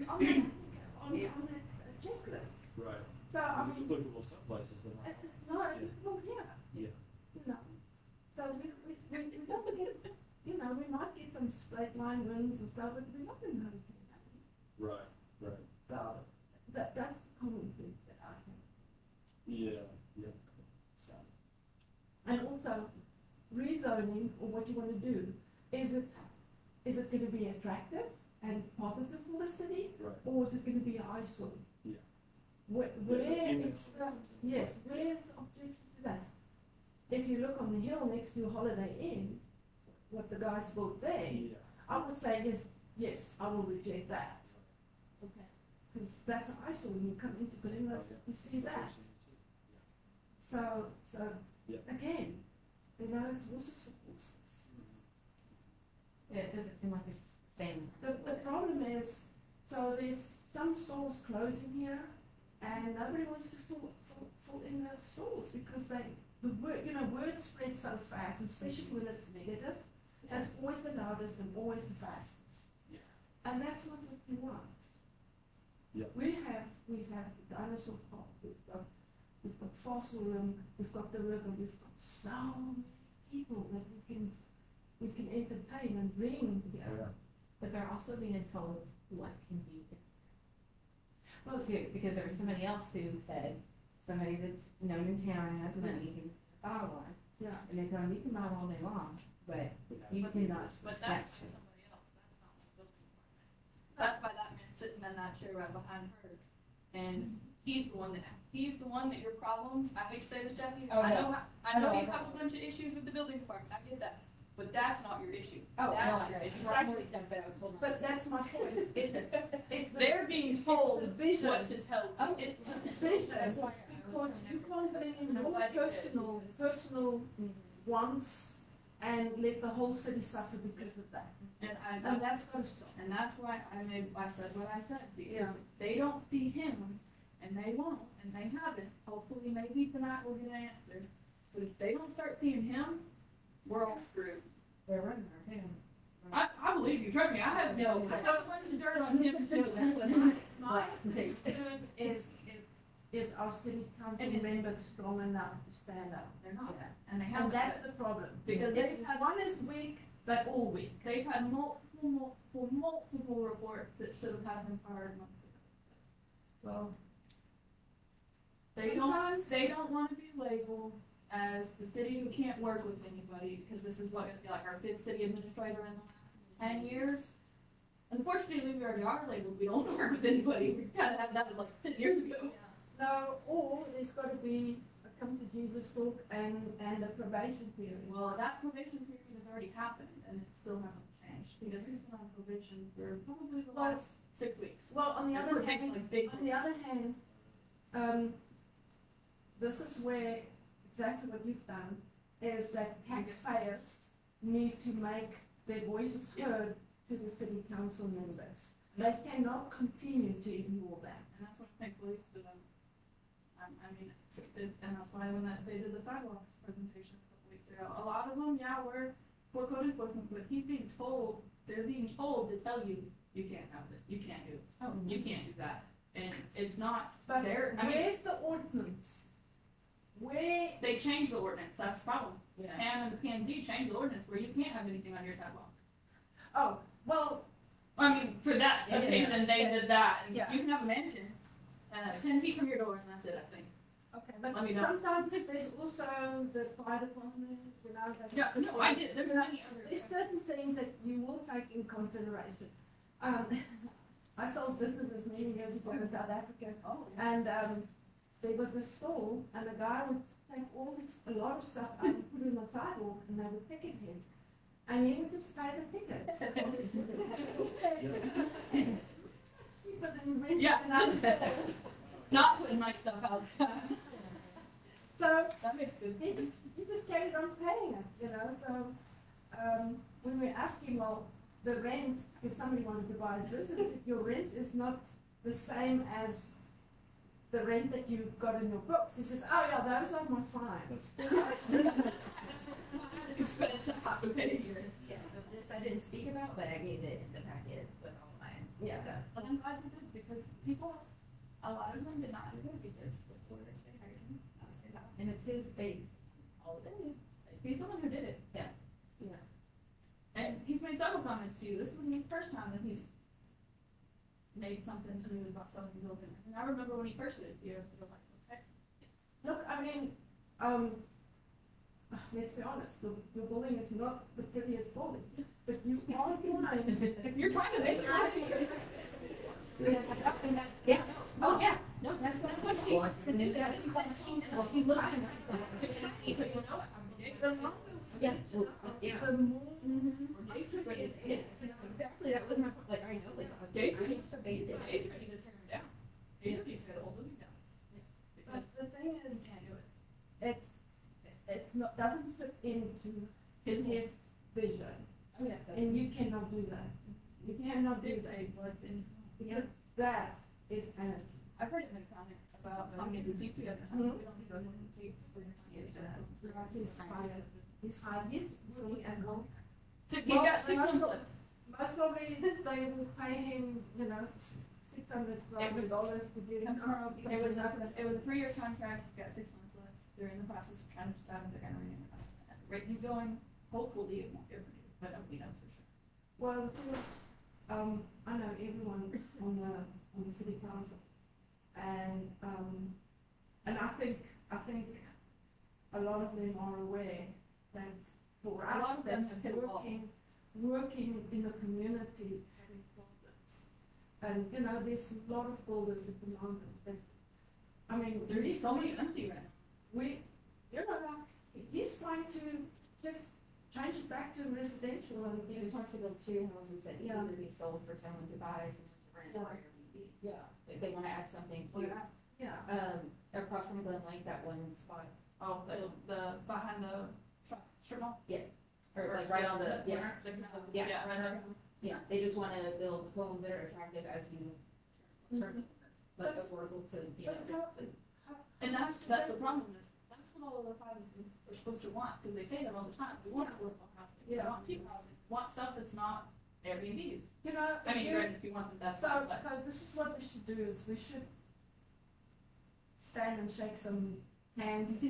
on that checklist. Right. So, I It's mean, applicable some places, but not. it's not applicable here, Yeah. you know. So we don't get, you know, we might get some straight line winds or so, but we're not in hurricane. Right, right. So that's the common sense that I have. Yeah, yeah. So, and also rezoning, or what you want to do, is it going to be attractive and positive for the city, Right. or is it going to be an eyesore? Yeah. Where Yeah, is the, yes, where is the objection to that? If you look on the hill next to Holiday Inn, what the guys built there, Yeah. I would say yes, I will reject that. Okay. Because that's an eyesore when you come into Glenrose, Okay. you see that. So, Yeah. again, you know, it's horses for horses. Yeah, it doesn't seem like it's the same. The problem is, so there's some stores closing here, and nobody wants to fill in those stores because word spreads so fast, especially when it's negative. That's always the loudest and always the fastest. Yeah. And that's not what we want. Yeah. We have Dinosaur Park, we've got Fossil Room, we've got the river, we've got so many people that we can entertain and bring here. Yeah. But they're also being told what can be. Well, too, because there was somebody else who said, somebody that's known in town and has money, who's bought one, Yeah. and they told him, you can buy it all day long, but you cannot. But that's for somebody else, that's not the building department. That's why that man sitting in that chair right behind her. And he's the one that your problems, I hate to say this, Jackie, Oh, I no. know, I know you have a bunch of issues with the building department, I get that, but that's not your issue. Oh, no, That's I your know, issue. exactly, but I was told not But to. that's my point, it's the, They're being it's told the vision. what to tell you. Oh, It's the That's vision, why because you can't bring in your Nobody did. personal wants and let the whole city suffer because of that. And that's gotta stop. And that's why I said what I said, because Yeah. if they don't see him, and they won't, and they haven't, hopefully maybe tonight we'll get an answer. But if they don't start seeing him, we're all screwed. They're running our hand. I believe you, trust me, I have, No, I have a bunch of dirt on him No, too. that's what My concern is our city council members strong enough to stand up? They're not, and they And haven't. that's the problem. Because If they've had, one is weak, they're all weak. they've had multiple reports that should have had him fired months ago. Well, They don't wanna be labeled as the city who can't work with anybody, because this is what, like, our fifth city administrator in the last 10 years. Unfortunately, we already are labeled, we don't work with anybody, we kinda had that like 10 years ago. no, or there's gotta be a come to Jesus talk and a probation period. Well, that probation period has already happened, and it still hasn't changed, because he's been on probation for probably the last 6 weeks. Well, on the And other for hand, like big- on the other hand, this is where exactly what you've done, is that taxpayers need to make their voices heard to the city council members. They cannot continue to ignore that. And that's what I think police did. And that's why when they did the sidewalks presentation a couple weeks ago, a lot of them, yeah, were for code enforcement, but they're being told to tell you, you can't have this, you can't do this, you can't do that. And it's not But there, I mean, where's the ordinance? Where, they changed the ordinance, that's the problem. yeah. Pam and the P and Z changed the ordinance where you can't have anything on your sidewalk. Oh, well, I mean, for that Yeah, occasion, they did that, and Yeah. you can have a mannequin, 10 feet from your door, and that's it, I think. okay, but Let me know. sometimes if there's also the fire department, you know, that. Yeah, no, I did, there's many other. There's certain things that you will take in consideration. I sold businesses many years ago in South Africa, Oh, and, there was a store, and a guy would take a lot of stuff out and put it on the sidewalk, and they would ticket him. And he would just pay the ticket. Cheaper than renting Yeah. another store. Not putting my stuff out. So, That makes good. he just carried on paying it, you know, so, when we asked him, well, the rent, if somebody wanted to buy his business, if your rent is not the same as the rent that you got in your books, he says, oh yeah, those are my fines. Expense I have to pay here. Yeah, so this I didn't speak about, but I gave it in the packet with all mine. Yeah. But I'm glad you did, because people, a lot of them did not do their research before they hired him. And it's his base, all of it. He's the one who did it. Yeah. Yeah. And he's made several comments to you, this wasn't the first time that he's made something to me about selling the building. And I remember when he first did it, you were like, okay. Look, I mean, let's be honest, your building is not the prettiest building, but you are trying. You're trying to make it right. Yeah, oh, yeah, no, that's what she wants to do, that's what she, he looked at yeah, yeah. The more, Exactly, that was my, like, I know, like, Gabe, I debated it. Gabe's ready to tear him down. Gabe's ready to tear the whole building down. but the thing is, You can't do it. it's not, doesn't fit into His his vision, Oh, yeah, that's. and you cannot do that. You cannot do that, dictate what's in. because that is anarchy. I've heard it in a comment about, getting these together. We don't need to go in dates for your He's fired. He's hired, he's working at home. So he's got 6 months left. Most probably, they will pay him, you know, $600,000 to get him. It was a 3-year contract, he's got 6 months left, they're in the process of trying to decide if they're gonna renew it. At the rate he's going, hopefully it won't get renewed, but nobody knows for sure. Well, the thing is, I know everyone on the city council, and I think a lot of them are aware that for A us, lot of them that's have hit a wall. working in the community, having problems. And, you know, there's a lot of builders at the moment that I mean, There's so many empty right now. we, you know, he's trying to just change it back to residential and He just wants to build two houses that Yeah. either be sold for someone to buy, someone to rent, or Airbnb. yeah, If they wanna add something to, yeah. across from Glen Lake, that one spot, Oh, the behind the strip mall? or like right on the, yeah, Yeah. yeah, right on, yeah, they just wanna build homes that are attractive as you turn, but affordable to, you know. And that's the problem, is that's what all of the houses are supposed to want, because they say that all the time, we want affordable housing, we Yeah. want people housing, we want stuff that's not Airbnbs. You know, I mean, if you- granted, if you want some, that's, So, but, so this is what we should do, is we should stand and shake some hands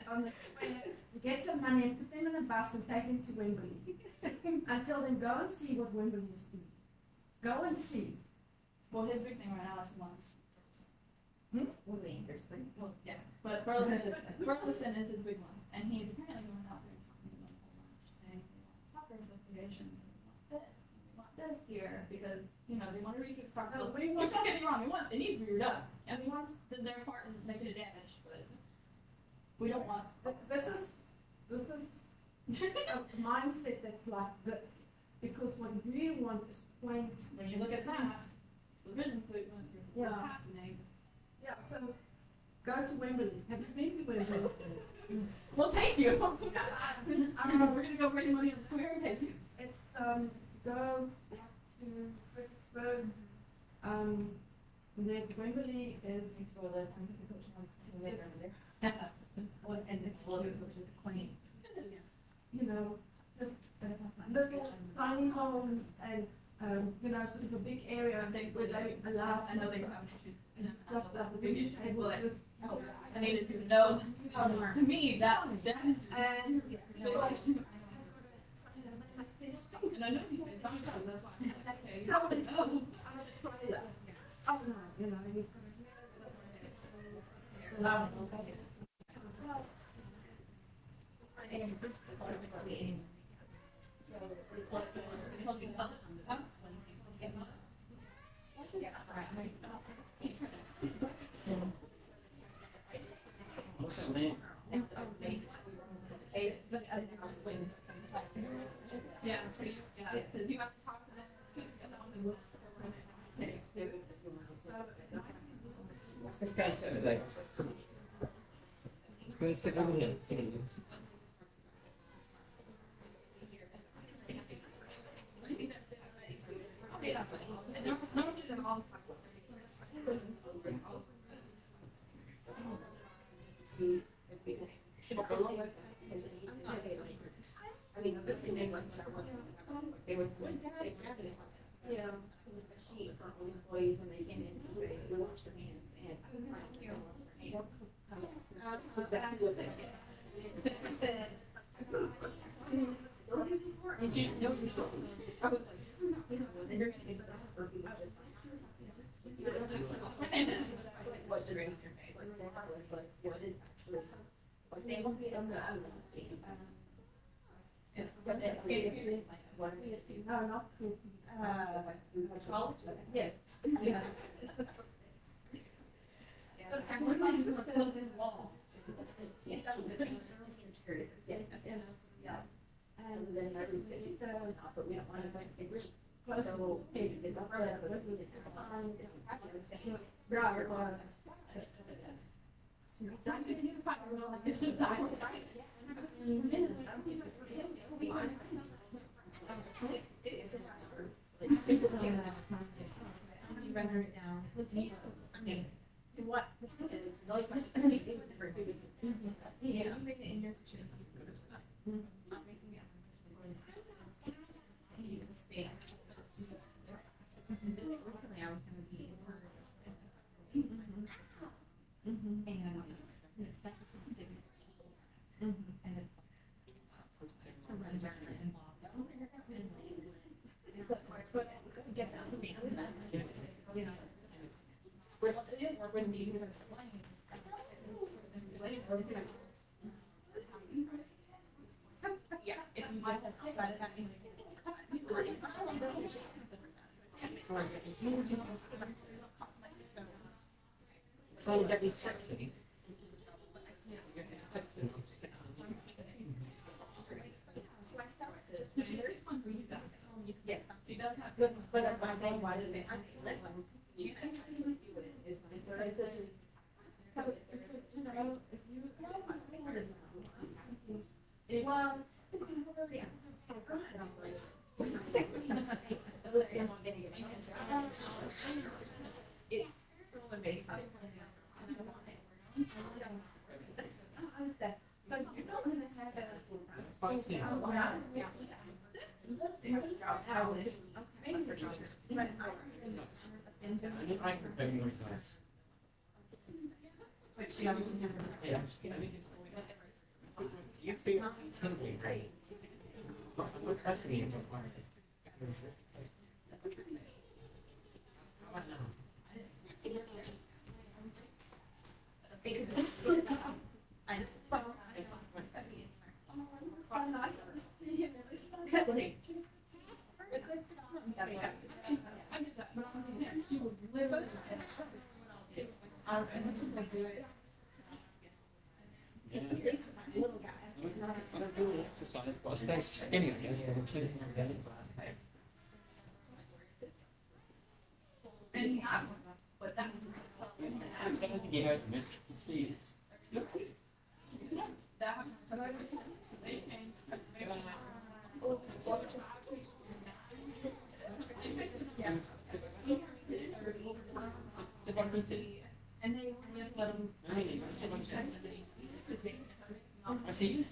on the square, get some money and put them in a bus and take them to Wembley. Until then, go and see what Wembley used to be. Go and see. well, his big thing right now is ones. One of the anchors, but Well, yeah, but Burleson is his big one, and he's apparently going out there and talking about a whole bunch, saying they want soccer associations, and we want this here, because, you know, they want to reach across. No, Don't get me wrong, it needs to be redone, and we want to do their part in making it damaged, but we don't want. This is a mindset that's like this, because what we want is quaint. When you look at that, the vision statement is what's Yeah. happening. Yeah, so go to Wembley. Have you been to Wembley? We'll take you. I don't know, we're gonna go raise money on the square and take you. It's, go back to Fredericksburg, next Wembley is, for the time to coach on later over there. Well, and it's a little bit closer to Queen. you know, just little tiny homes and, you know, sort of a big area where they allow. I know they have issues, and I know Like that's a the big big issue, table but with- I needed to know, to me, that And, and I know you've been talking about that's why I'm like, okay, So, oh, no, you know, you've got What's it mean? yeah, so you, yeah, it says you have to talk to them. Let's go and sit over here. Okay, that's fine. And don't do them all. I mean, the thing they went, they would, they grabbed it. Yeah. It was a sheet for all employees when they came in, they washed their hands and. Exactly what they did. And you know, I was like, then you're gonna get some for people. What's your answer? But what is, like, they won't be able to. No, not College? yes. Yeah. And when my sister built this wall. Yeah. And then I was thinking, but we don't want to like, they really. So, hey, the government, what's the You render it down. I mean, what? Yeah, you make it in your kitchen. Not making it. Originally, I was gonna be. And it's. To run back and to get down to me, you know. We're sitting, we're with you. Yeah, if you might have tried it, I mean. Yes, but that's why I'm saying, why did they, you can do it if well, You feel intimidated, right? What's happening in the finance? I don't do exercise, but I stay skinny. I don't think you heard from this. See, it's. And they let them. I see.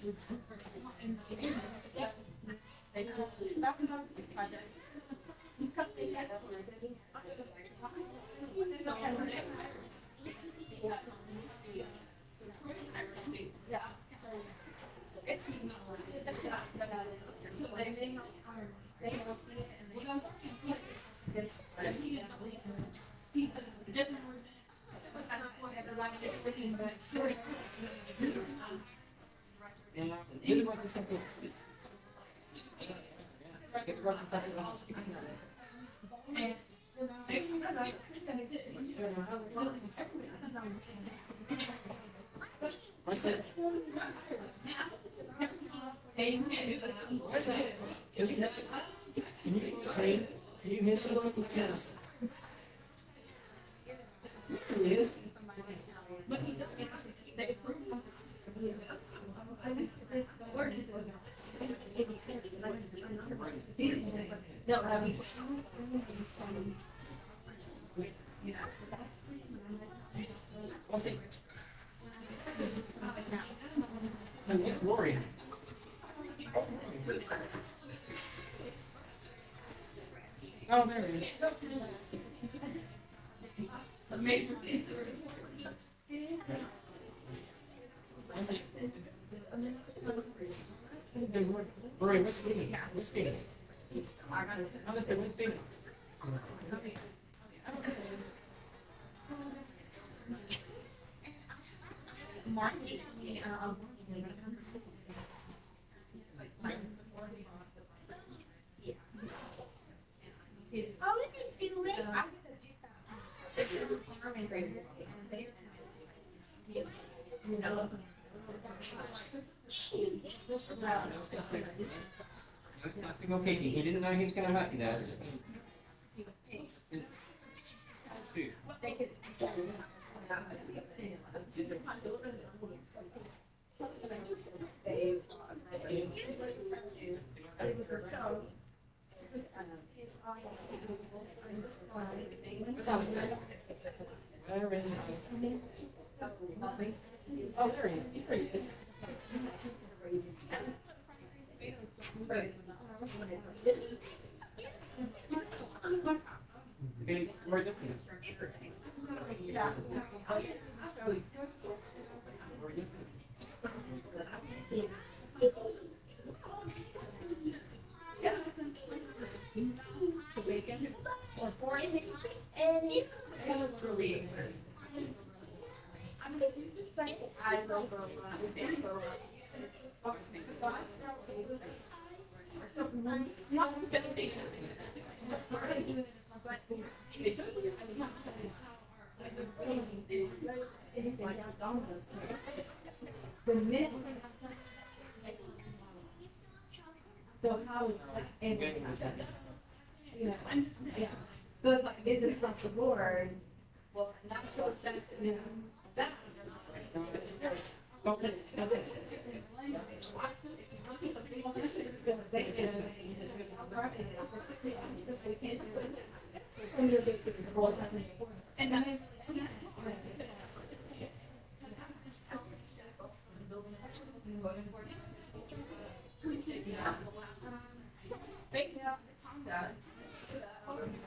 I said, can you explain? Can you hear something like this? Yes. No, I mean. What's it? I'm just worried. Oh, there it is. Rory, what's Phoenix? What's Phoenix? Honestly, what's Phoenix? Oh, it's getting late. Okay, he didn't know he was gonna hurt you there. Where is he? Oh, there he is. There he is. Okay, where is he? It's like Domino's. The minute. So how, and, you know, yeah, so if like business across the board, well, not so that, you know, that's. And then.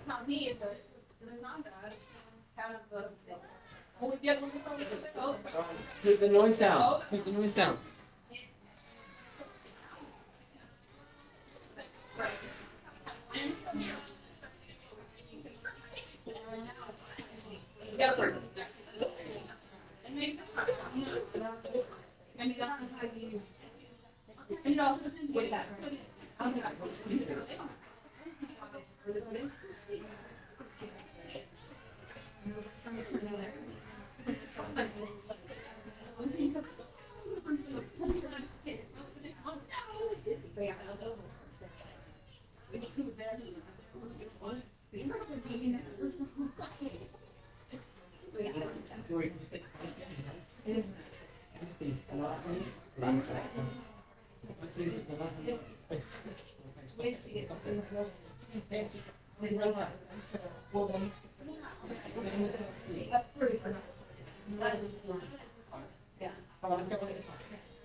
Not me, but it's not that, kind of the, well, we get one from the, Keep the noise down, keep the noise down. yeah, we're. And maybe, and you don't know how you, and it also depends what that, I'm not.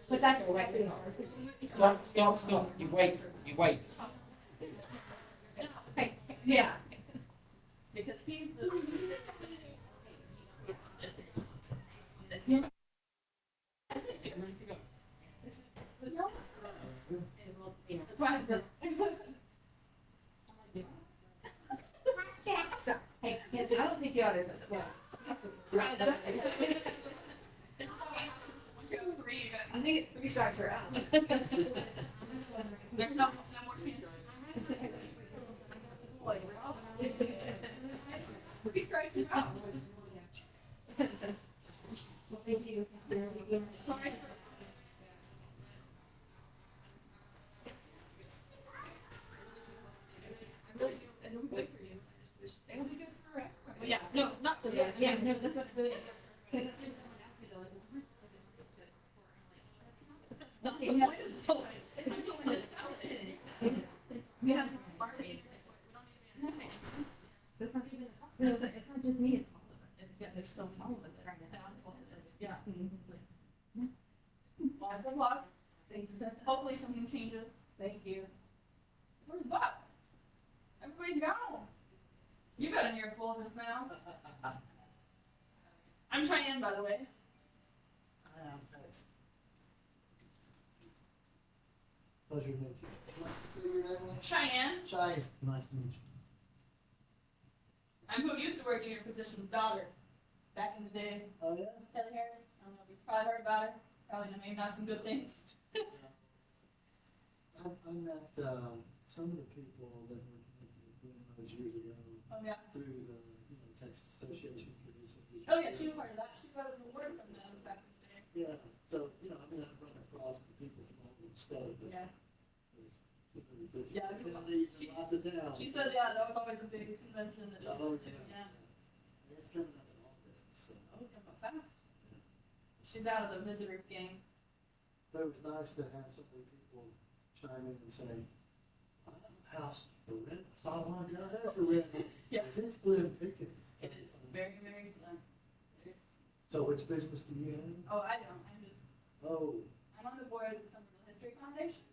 But that's correct. Stop, you wait. Yeah. Because he's the. That's why I'm the. So, hey, yes, I don't think you ought to, well. Try that. I think it's 3 strikes are out. There's no more chance. 3 strikes are out. Well, thank you. Sorry. I'm good for you. They will be good for everyone. Yeah, no, not the, yeah, no, that's not good. That's not the point of the soul. We have Barbie. That's not even, no, but it's not just me, it's all of it. It's, yeah, there's still all of us right now. Yeah. Well, good luck. Hopefully something changes. Thank you. Where's Buck? Everybody's gone. You got an earful just now. I'm Cheyenne, by the way. Pleasure to meet you. Cheyenne. Cheyenne, nice to meet you. I'm who used to work in your position's daughter back in the day. Oh, yeah? Kelly Harris. I don't know if you've probably heard about her. Probably maybe not some good things. I met, some of the people that were connected with those years ago. Oh, yeah. Through the, Texas Association for Disabilities. Oh, yeah, she was part of that. She got an award from them back in the day. Yeah, so, I've run across the people from all over the state. Yeah. Yeah. She, Lots of towns. she said, yeah, that was always a big convention that she Oh, went to. yeah. Yeah. It's coming up in August, so. Oh, come up fast. She's out of the misery game. But it was nice to have some of the people chime in and say, I have a house for rent, that's all I want to have for rent. Yeah. It's Glen Pickens. It is very, very fun. So which business do you have? Oh, I don't. I'm just, Oh, I'm on the board of the Somerville History Foundation.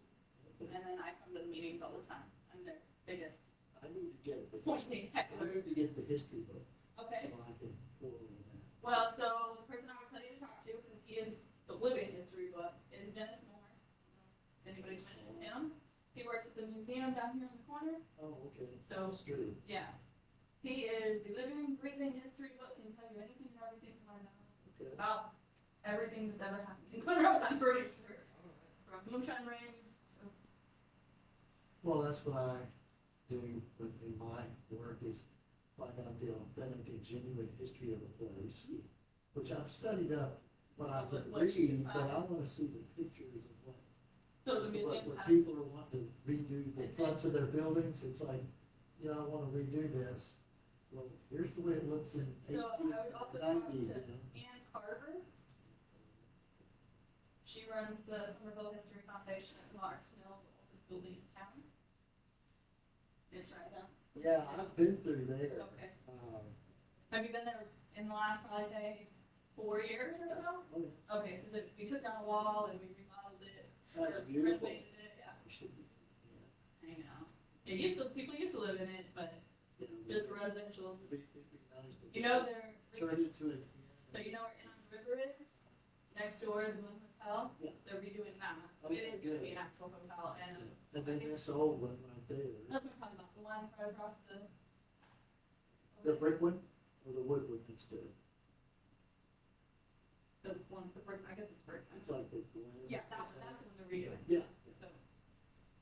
And then I come to the meetings all the time. I'm their biggest. I need to get the, Pointy I heckler. need to get the history book. Okay. So I can pull on that. Well, so the person I would tell you to talk to, because he is the living history book, is Dennis Moore. If anybody's mentioned him, he works at the museum down here in the corner. Oh, okay. So, That's true. yeah. He is the living, breathing history book, can tell you anything and everything you want to know Okay. about everything that's ever happened in Glen Rose, I'm pretty sure. From moonshine rain. Well, that's what I do in my work is find out the authentic and genuine history of the place, which I've studied up what I could read, but I wanna see the pictures of what, So the museum what has, people are wanting to redo the fronts of their buildings. It's like, you know, I wanna redo this. Well, here's the way it looks in so I would also talk 1890, to you know? Ann Carver. She runs the Somerville History Foundation at Lawrence Mill, the oldest building in town. It's right down. Yeah, I've been through there. Okay. Um, Have you been there in the last, probably say, 4 years or so? oh, Okay, because we took down a wall and we remodeled it. That's or beautiful. renovated it, yeah. we should be, I know. It used to, people used to live in it, but yeah. just for residential. It'd be nice to You know, they're, turn it into a. so you know where In on the River is? Next door to the Moon Hotel? Yeah. They're redoing that. Oh, It is gonna be good. an actual hotel and And then this old one right there, that's what I'm talking about, the one right across the. the brick one or the wood one instead? The one, the brick, I guess it's brick. It's like the glen. Yeah, that's when they're redoing. Yeah,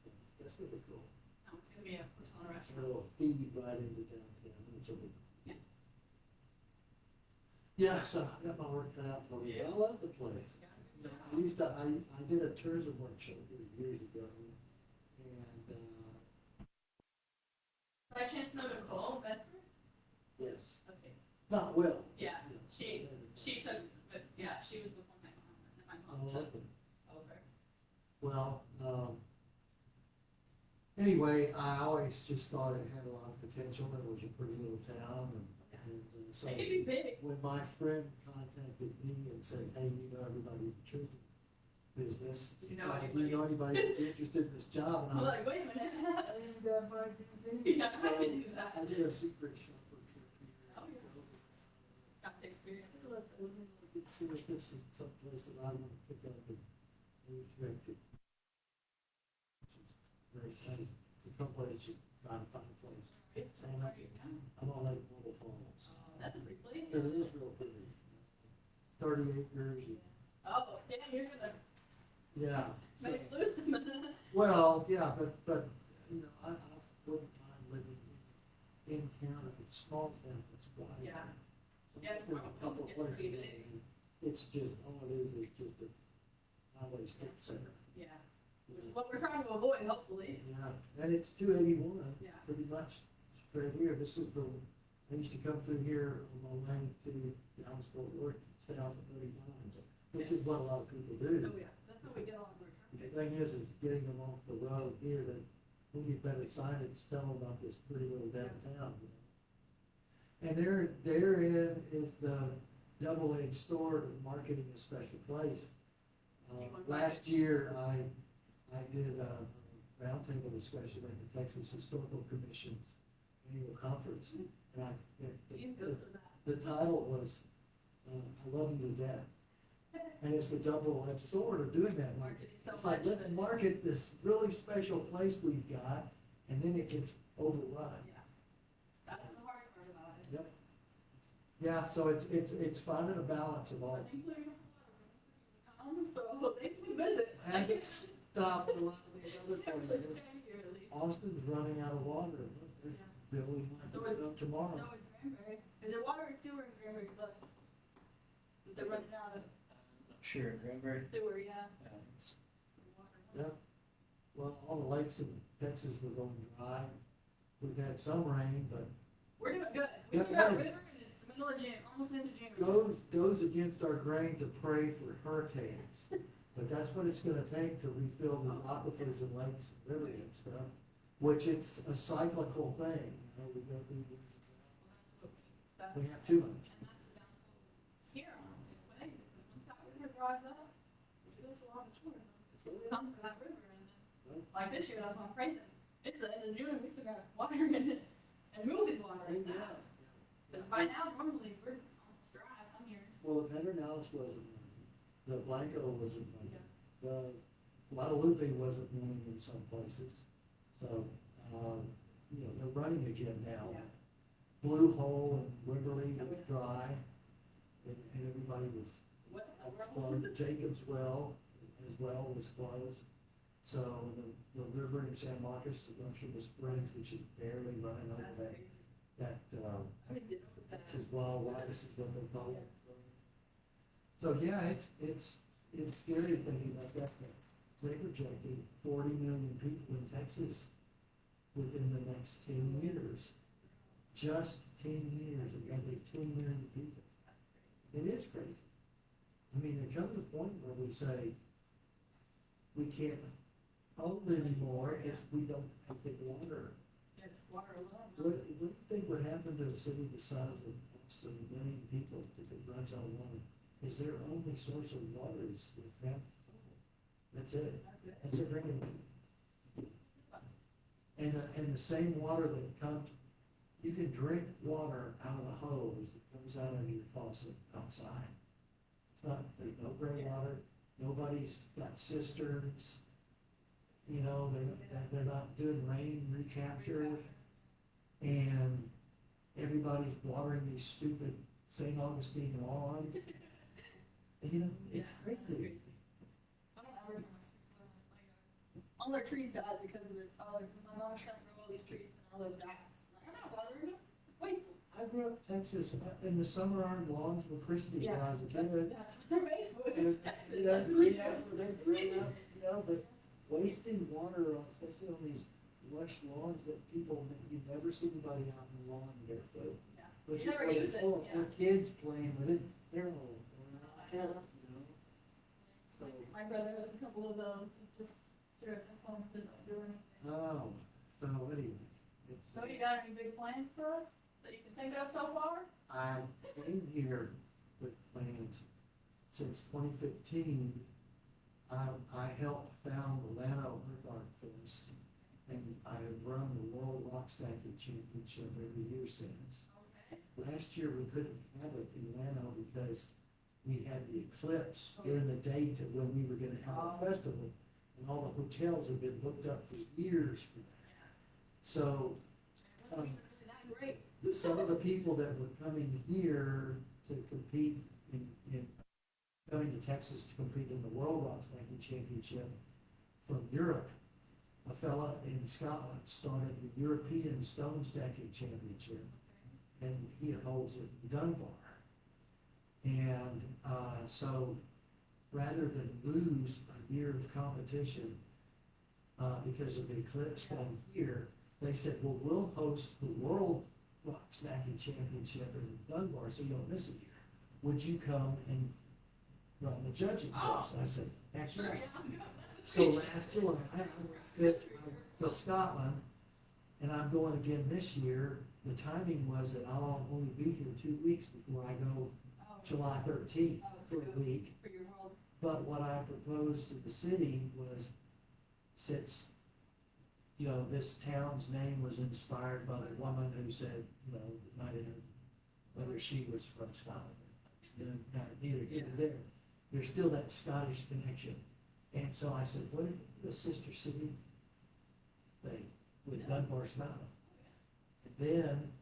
So, that's really cool. it's gonna be a persona A restaurant. little feed right into downtown, which will be. Yeah. Yeah, so I got my work cut out for me, but I love the place. I used to, I did a tourism workshop here years ago, and, By chance know Nicole Bedford? yes, Okay. not well. Yeah, Yes. she took, but yeah, she was the one that my mom Oh, took okay. over. Well, anyway, I always just thought it had a lot of potential. It was a pretty little town, and so It could be big. when my friend contacted me and said, "Hey, you know everybody in the tourism business? Do you know Do anybody?" you know anybody who'd be interested in this job?" And I'm I'm like, wait a minute. "Hey, that might be me." Yeah, So I can do that. I did a secret shopper trip here. Oh, yeah. Got the experience. Let me look and see if this is someplace that I want to pick up and move to. Which is very nice. The couple places you gotta find a place. So I'm on Lake Mobile Falls. That's a big place. It is real pretty. 30 acres. And, Oh, damn, you're gonna yeah. So- make loose. well, yeah, but you know, I wouldn't mind living in town if it's small town. It's quiet. Yeah. So Yeah, there's a couple it's places. pretty big. and It's just all it is just a highway strip center. Yeah. Which is what we're trying to avoid, hopefully. Yeah, and it's 281. Yeah. Pretty much straight here. This is the, I used to come through here on my way to Dallas-Fort Worth, stay off at 35, which is what a lot of people do. Oh, yeah, that's how we get on the The return. thing is getting them off the road here, that we need better signage, tell them about this pretty little downtown. You know? And therein is the double-edged sword of marketing a special place. Last year, I did a roundtable discussion at the Texas Historical Commission's annual conference. And You go to that. the title was, I Love You to Death. And it's the double-edged sword of doing that. Marketing so It's like, much let's that- market this really special place we've got, and then it gets overrun. Yeah. That's the hard part about it. Yep. Yeah, so it's finding a balance of all. I think they're gonna come, so they can visit. Hasn't stopped a lot of these other places. Yearly. Austin's running out of water. Look, they're building one up tomorrow. So is Granbury. Is there water or sewer in Granbury? Look. They're running out of Sure, Granbury. sewer, yeah. Yep. Well, all the lakes in Texas were going dry. We've had some rain, but We're doing good. We Yeah, still got a yeah. river and it's the middle of June, almost into June. goes against our grain to pray for hurricanes. But that's what it's gonna take to refill the aquifers and lakes and rivers and stuff, which it's a cyclical thing, you know, we go through years of drought. We have too much. And that's the downfall here on it, in a way, because once that river dries up, it goes a lot of shorter. It comes from that river and then, like this year, that's why I'm praising. It's the end of June, we still got water in it and moving water in that. Because by now, normally, we're almost dry some years. Well, the Pedernales wasn't running, the Blanco wasn't running, the Guadalupe wasn't running in some places. So, you know, they're running again now. Yeah. Blue Hole and Wimberley was dry, and everybody was, What, that's closed. Jacobs Well as well was closed. So the river in San Marcos, that runs from the springs, which is barely running over that's that, crazy. Texas wild rice is what they call it. So, yeah, it's scary thinking about that. They projected 40 million people in Texas within the next 10 years. Just 10 years, another 10 million people. It is crazy. I mean, there comes a point where we say, we can't hold anymore if we don't have the water. What do you think would happen to a city the size of Austin, 1 million people if it runs out of water? Is their only source of water is the ground? That's it. That's their drinking water. And the same water that comes, you can drink water out of the hose that comes out of your faucet outside. It's not, there's no gray water, nobody's got cisterns, you know, they're not doing rain recapture, and everybody's watering these stupid St. Augustine lawns. And, you know, it's crazy. All their trees died because of it. My mom's trying to grow all these trees and all those died. I'm not bothering them. It's wasteful. I grew up in Texas, in the summer our lawns were Christie when I was a kid. That's what they're made for. They green up, you know, but wasting water, especially on these lush lawns that people, you never see anybody out in the lawn barefoot. Yeah. Which You is never what use it's it, for, yeah. kids playing with it, they're all, you know. So, My brother has a couple of those, just they're at the home, they don't do anything. oh, so anyway. So you got any big plans for us that you can think of so far? I came here with plans since 2015. I helped found the Llano Earth Art Fest, and I have run the World Rock Stacking Championship every year since. Last year we couldn't have it in Llano because we had the eclipse during the date of when we were going to have a festival, and all the hotels have been booked up for years for that. So. Great. Some of the people that were coming here to compete in coming to Texas to compete in the World Rock Stacking Championship from Europe, a fella in Scotland started the European Stone Stacking Championship, and he holds it in Dunbar. And so rather than lose a year of competition because of the eclipse down here, they said, well, we'll host the World Rock Stacking Championship in Dunbar, so you don't miss a year. Would you come and run the judging course? I said, actually. So last July, I went to Scotland, and I'm going again this year. The timing was that I'll only be here 2 weeks before I go July 13th for a week. For your world. But what I proposed to the city was, since you know, this town's name was inspired by the woman who said, you know, not in whether she was from Scotland. Neither here nor there. There's still that Scottish connection. And so I said, what if we do a sister city thing with Dunbar, Scotland? And then,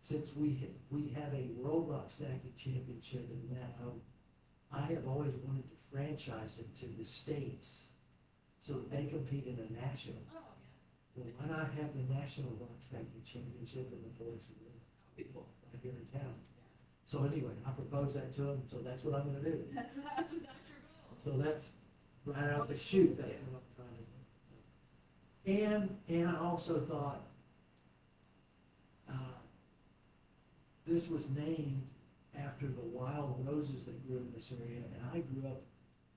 since we have a World Rock Stacking Championship in Llano, I have always wanted to franchise it to the states so that they compete in a national. Well, why not have the National Rock Stacking Championship in the place people right here in town? So anyway, I proposed that to him, so that's what I'm gonna do. That's your goal. So that's right out the chute, that's what I'm trying to do. And I also thought, this was named after the wild roses that grew in this area, and I grew up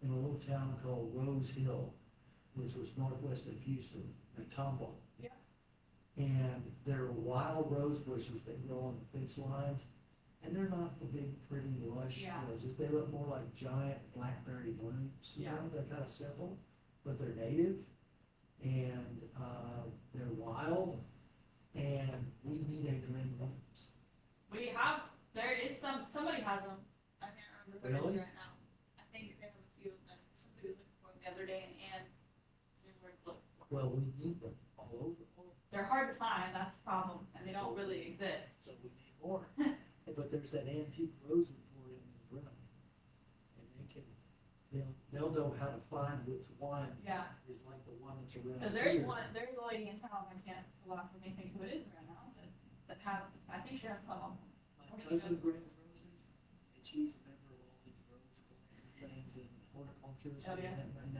in a little town called Rose Hill, which was northwest of Houston, at Tomball. Yeah. And there are wild rose bushes that grow on the fence lines, and they're not the big, pretty, lush roses. They look more like giant blackberry blooms. You know, they're kind of simple, but they're native, and they're wild, and we need a Glen Rose. We have, somebody has them. I can't remember who it Really? is right now. I think they have a few of them. Somebody was looking for them the other day and they were looking for them. Well, we need them all over. They're hard to find, that's the problem, and they don't really exist. So we need more. But there's that antique rose emporium in Brown. And they'll know how to find which one Yeah. is like the one that's around Cause there's here. there's a lady in town, I can't go off of anything who it is right now, that have, I think she has a couple. My cousin brings roses, and she's a member of all these rose things and horticulture Oh, yeah. and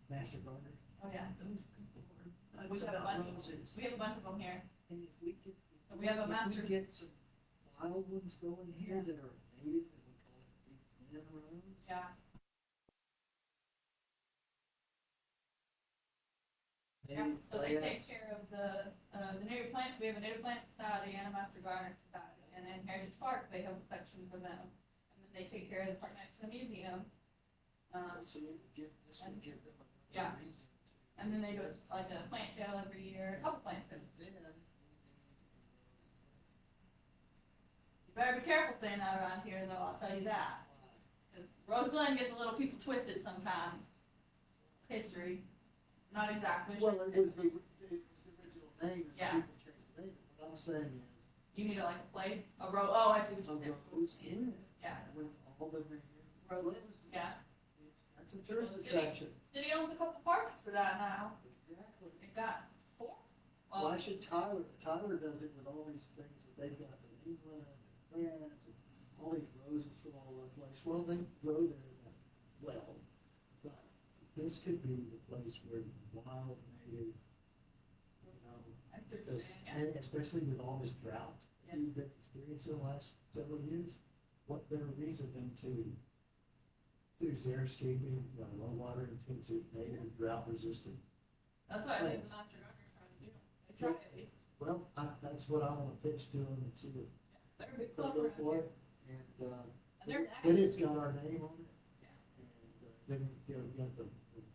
master gardeners. Oh, yeah. Those people are We nuts have a about bunch of, roses. we have a bunch of them here. And if we could, So we have a master- if we get some wild ones going here that are native, and we call it Big Glen Rose. Yeah. Yeah, Native so they take plants. care of the native plant, we have a native plant society and a master gardener society, and in Heritage Park, they have a section for them. And then they take care of the part next to the museum. So you get, this would give them Yeah. another reason to. And then they do like a plant sale every year, a couple plant And sales. then we need You better be careful saying that around here, though, I'll tell you that. Because Rose Glen gets a little people twisted sometimes. History, not exactly. Well, it was the original name, and Yeah. people changed the name, but what I'm saying is, You need like a place, a road, oh, I see what a you're Rose saying. Glen, Yeah, with all the native Roses, roses. yeah. That's a tourist City. attraction. City owns a couple parks for that now. Exactly. They've got 4. Why should Tyler does it with all these things that they've got from England and France and all these roses from all over the place. Well, they grow there that well, but this could be the place where wild native, you know, because, and especially with all this drought that we've been experiencing the last several years, what better reason than to do xeriscaping, low water intensive, native, drought resistant. That's what I think the master gardener's trying to do. They try at least. Well, that's what I wanna pitch to them and see if They're a big they'll club go around for here. it. And, And they're then nice. it's got our name on it. Yeah. And, then you got the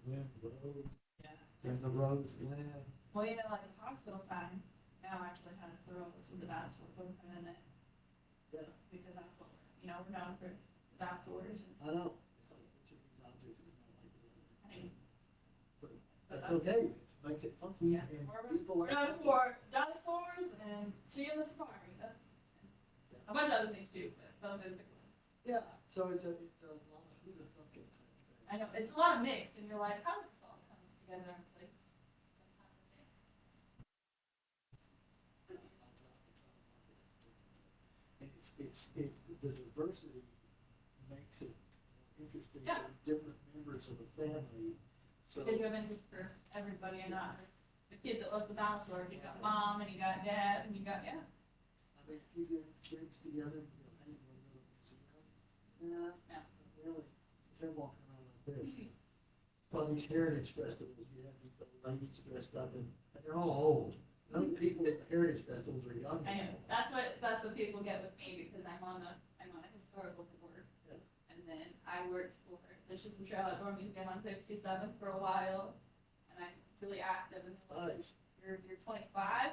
Glen Road, Yeah. and the Rose Glen. Well, you know, like the hospital sign now actually has the rose with the dinosaur book in it, Yeah, because that's what, we're known for dinosaurs. I know. It's like each of these objects is not like the other. I mean, But that's okay, it makes it funky Yeah. and we're people we're are. known for dinosaurs and seeing the safari, that's, a bunch of other things too, but those are the big ones. Yeah, so it's a lot of who the fuck it type thing. I know, it's a lot of mix, and you're like, how did this all come together in place? And the diversity makes it interesting, Yeah. different members of the family, so. Because you have interest for everybody and not just the kid that loves the dinosaurs, you got mom, and you got dad, and you got, I mean, if you get kids together, you know, hey, you wanna go to the museum? Nah, Yeah. not really, because they're walking around like this. Well, these heritage festivals, you have these little ladies dressed up and they're all old. None of the people at the heritage festivals are young. I know, that's what people get with me, because I'm on a historical board. Yeah. And then I worked for the Chisholm Trail Outdoor Museum on 67th for a while, and I'm really active, and they're like, Nice. you're 25,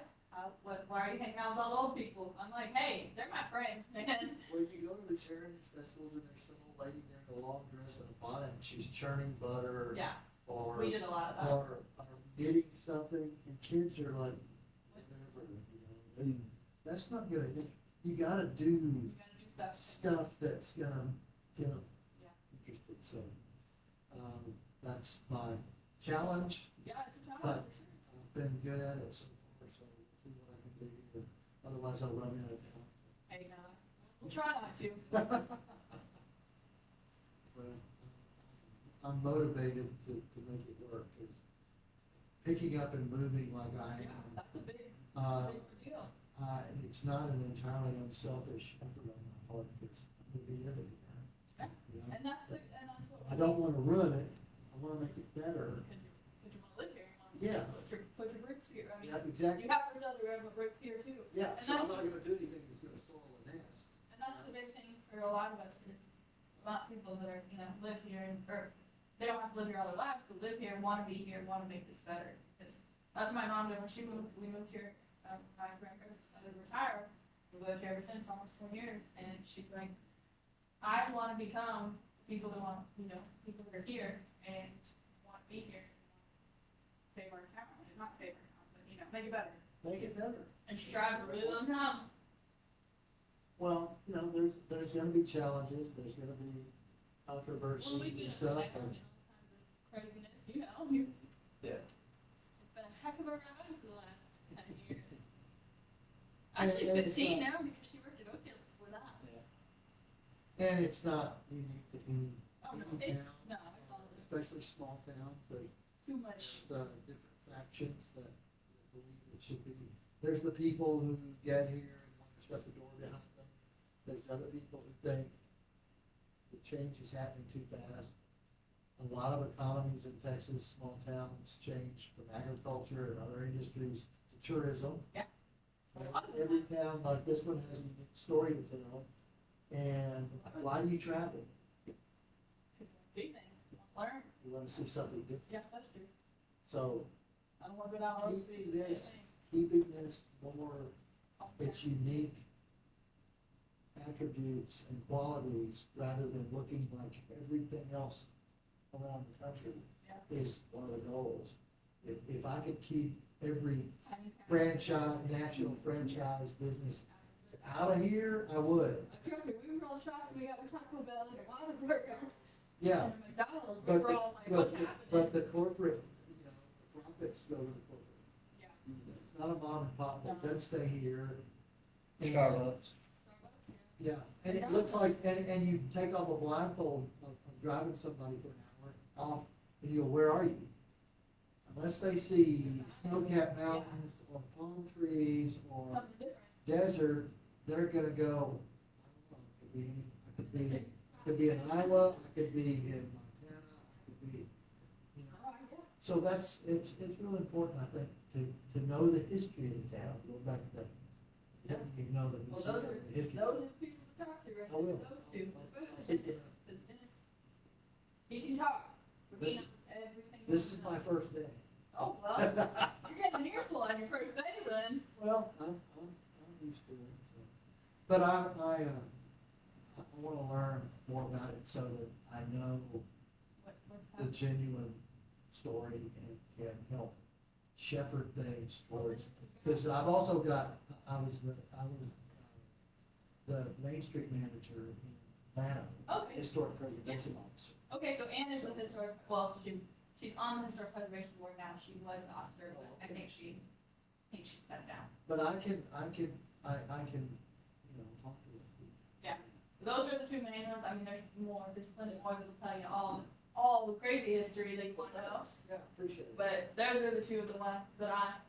why are you hanging out with all old people? I'm like, hey, they're my friends, man. Well, you go to these heritage festivals and there's some old lady there in a long dress and a bonnet, and she's churning butter. Yeah, Or. we did a lot of that. Or knitting something, and kids are like, whatever, you know, that's not good. You gotta do You gotta do stuff. stuff that's gonna get them Yeah. interested, so, that's my challenge. Yeah, it's a challenge, But- for sure. I've been good at it so far, so we'll see what I can do here. Otherwise, I'll run out of town. Hey, we'll try not to. Well, I'm motivated to make it work, 'cause picking up and moving like I Yeah, am, that's a big deal. it's not an entirely unselfish effort on my part, because I'm gonna be living there. Yeah. You know? And that's what. I don't wanna ruin it, I wanna make it better. Because you want to live here, you want Yeah. to put your roots here, I mean, Yeah, exactly. you have roots everywhere, but roots here too. Yeah, And so I'm that's- not gonna do anything that's gonna soil the nest. And that's the big thing for a lot of us, is a lot of people that are, live here or they don't have to live here all their lives, but live here, want to be here, want to make this better. Because that's what my mom did when she moved, we moved here, my grandparents decided to retire. We lived here ever since, almost 20 years, and she's like, I want to become people that want, people that are here and want to be here. Save our town, and not save our town, but, make it better. Make it better. And she tried for a really long time. Well, there's gonna be challenges, there's gonna be controversies Well, we and do stuff, all and kinds of craziness, you. Yeah. It's been a heck of a ride for the last 10 years. Actually And it's 15 not- now because she worked at Oak Hill before that. And it's not unique to any, Oh, no, any it's, town, no, it's all especially small towns, there's too much. the different factions that believe it should be. There's the people who get here and want to shut the door behind them. There's other people who think the change is happening too fast. A lot of economies in Texas, small towns, change from agriculture and other industries to tourism. Yeah. Every town like this one has a unique story to tell. And why do you travel? Big thing. Learn. You want to see something different. Yeah, that's true. So I don't want to go down road. keeping this more, its unique attributes and qualities rather than looking like everything else around the country is one of the goals. If I could keep every franchise, national franchise business out of here, I would. Trust me, we were all shocked when we got a Taco Bell and a Whataburger. Yeah. And a McDonald's, we But were the, all like, what's happening? but the corporate, you know, the profits go to the corporate. Yeah. It's not a mom and pop that does stay here. And- Starbucks. Yeah, and it looks like, and you take off a blindfold of driving somebody for an hour off, and you go, where are you? Unless they see snow-capped mountains or palm trees or Something different. desert, they're gonna go, I don't know, I could be in Iowa, I could be in Montana, I could be, you know. So that's, it's really important, I think, to know the history of the town, go back to that. You know the Well, those are, history. those are the people to talk to, right? I will. Those two, I'll especially sit down. Dennis. He can talk, but he knows everything. This is my first day. Oh, well, you're getting an earful on your first day then. Well, I'm used to it, so. But I wanna learn more about it so that I know What's the happening? genuine story and can help shepherd things towards. Because I've also got, I was the Main Street manager in Atlanta, Okay. historic preservation officer. Okay, so Ann is with historic, well, she's on the historic preservation board now, she was the officer, but I think she stepped down. But I can, you know, talk to them. Yeah, those are the two main ones, I mean, there's plenty more that will tell you all the crazy history that you want to know. Yeah, appreciate it. But those are the two of the ones that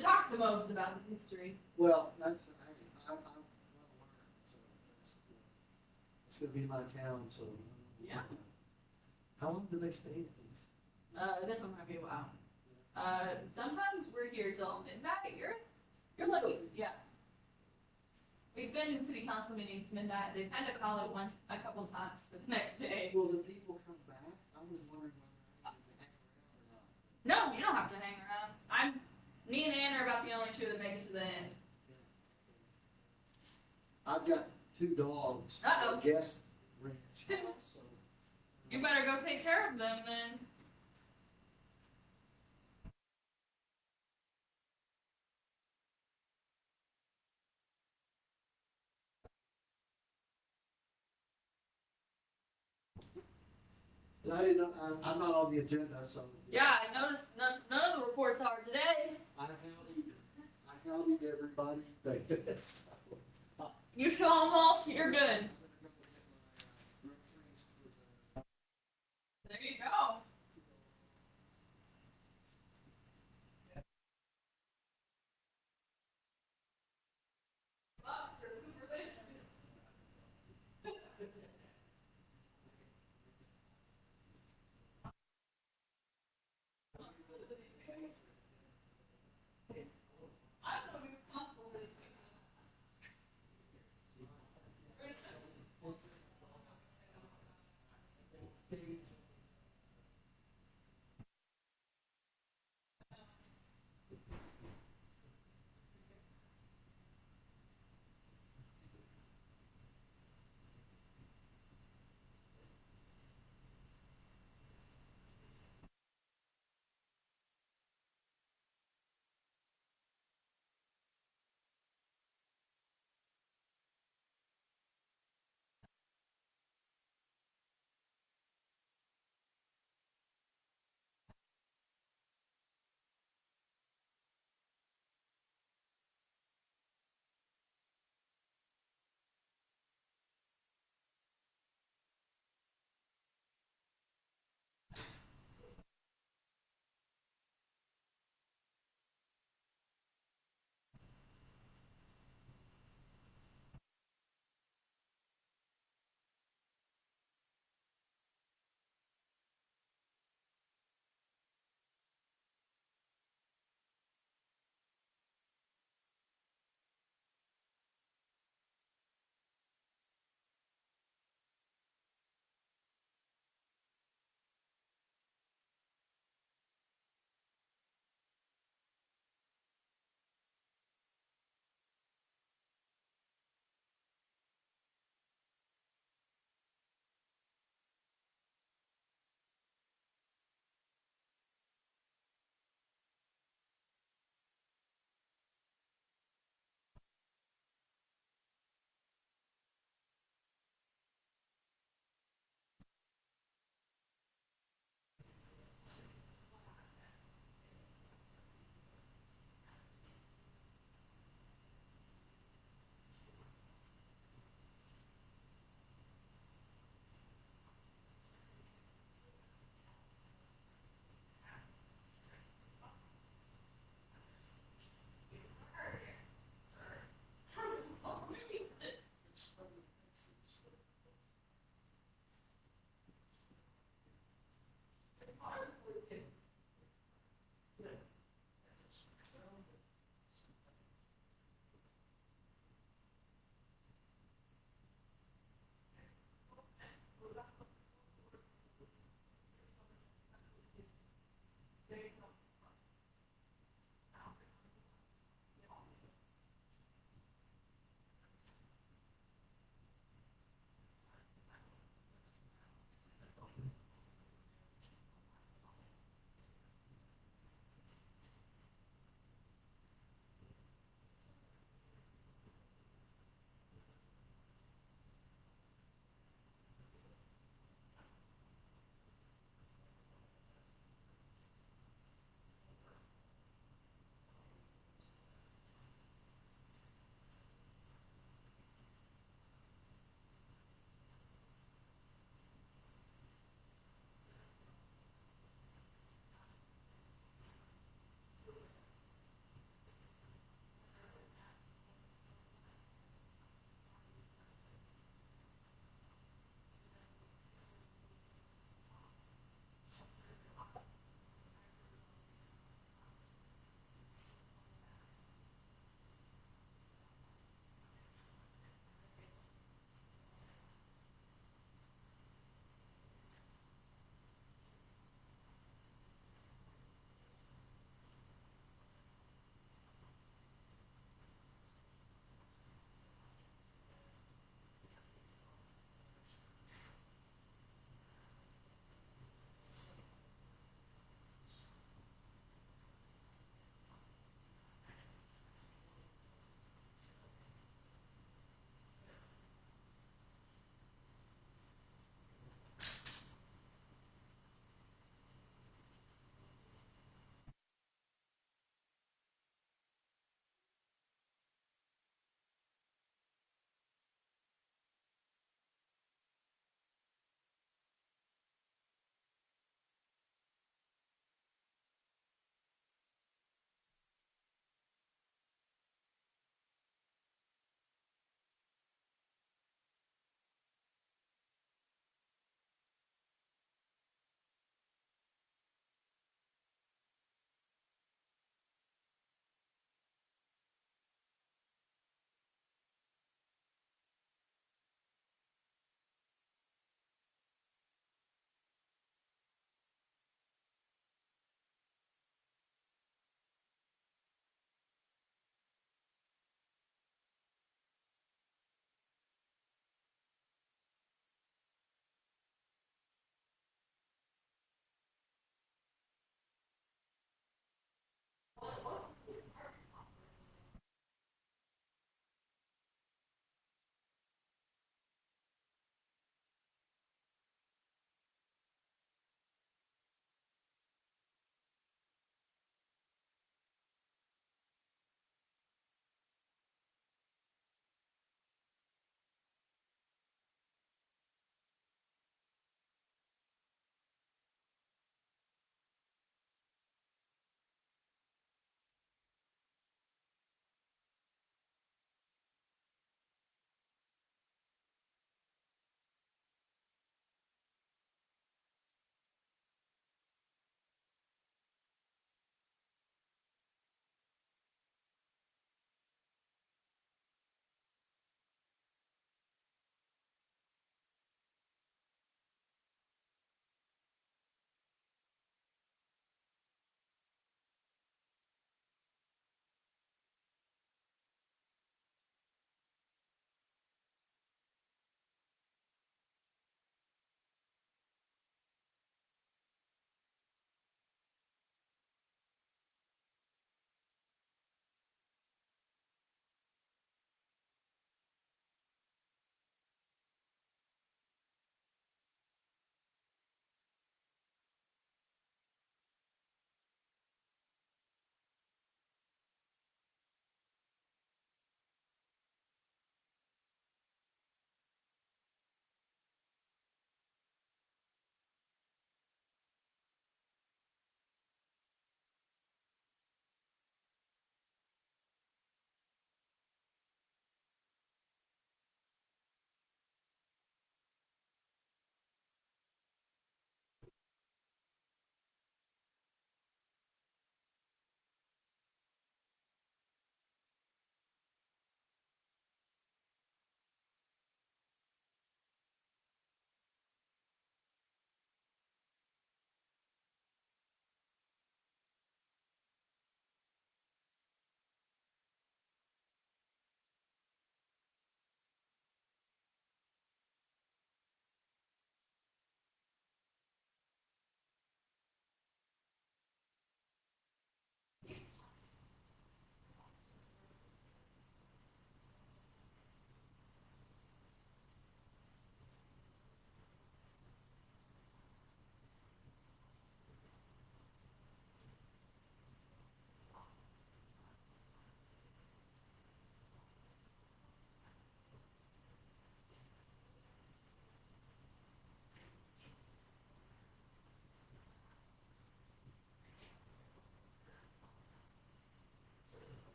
talk the most about the history. Well, that's, I want to learn, so it's gonna be my town, so. Yeah. How long do they stay at these? This one might be a while. Sometimes we're here till midnight, you're lucky, yeah. We've been in city council meetings midnight, they've had to call it a couple of times for the next day. Will the people come back? I was wondering whether I need to hang around or not. No, you don't have to hang around. Me and Ann are about the only two that make it to the end. I've got 2 dogs. Uh-oh. Guest ranch house, so. You better go take care of them then. I didn't know, I'm not on the agenda, so. Yeah, I noticed none of the reports are today. I howdied everybody. You show them all, so you're good. There you go.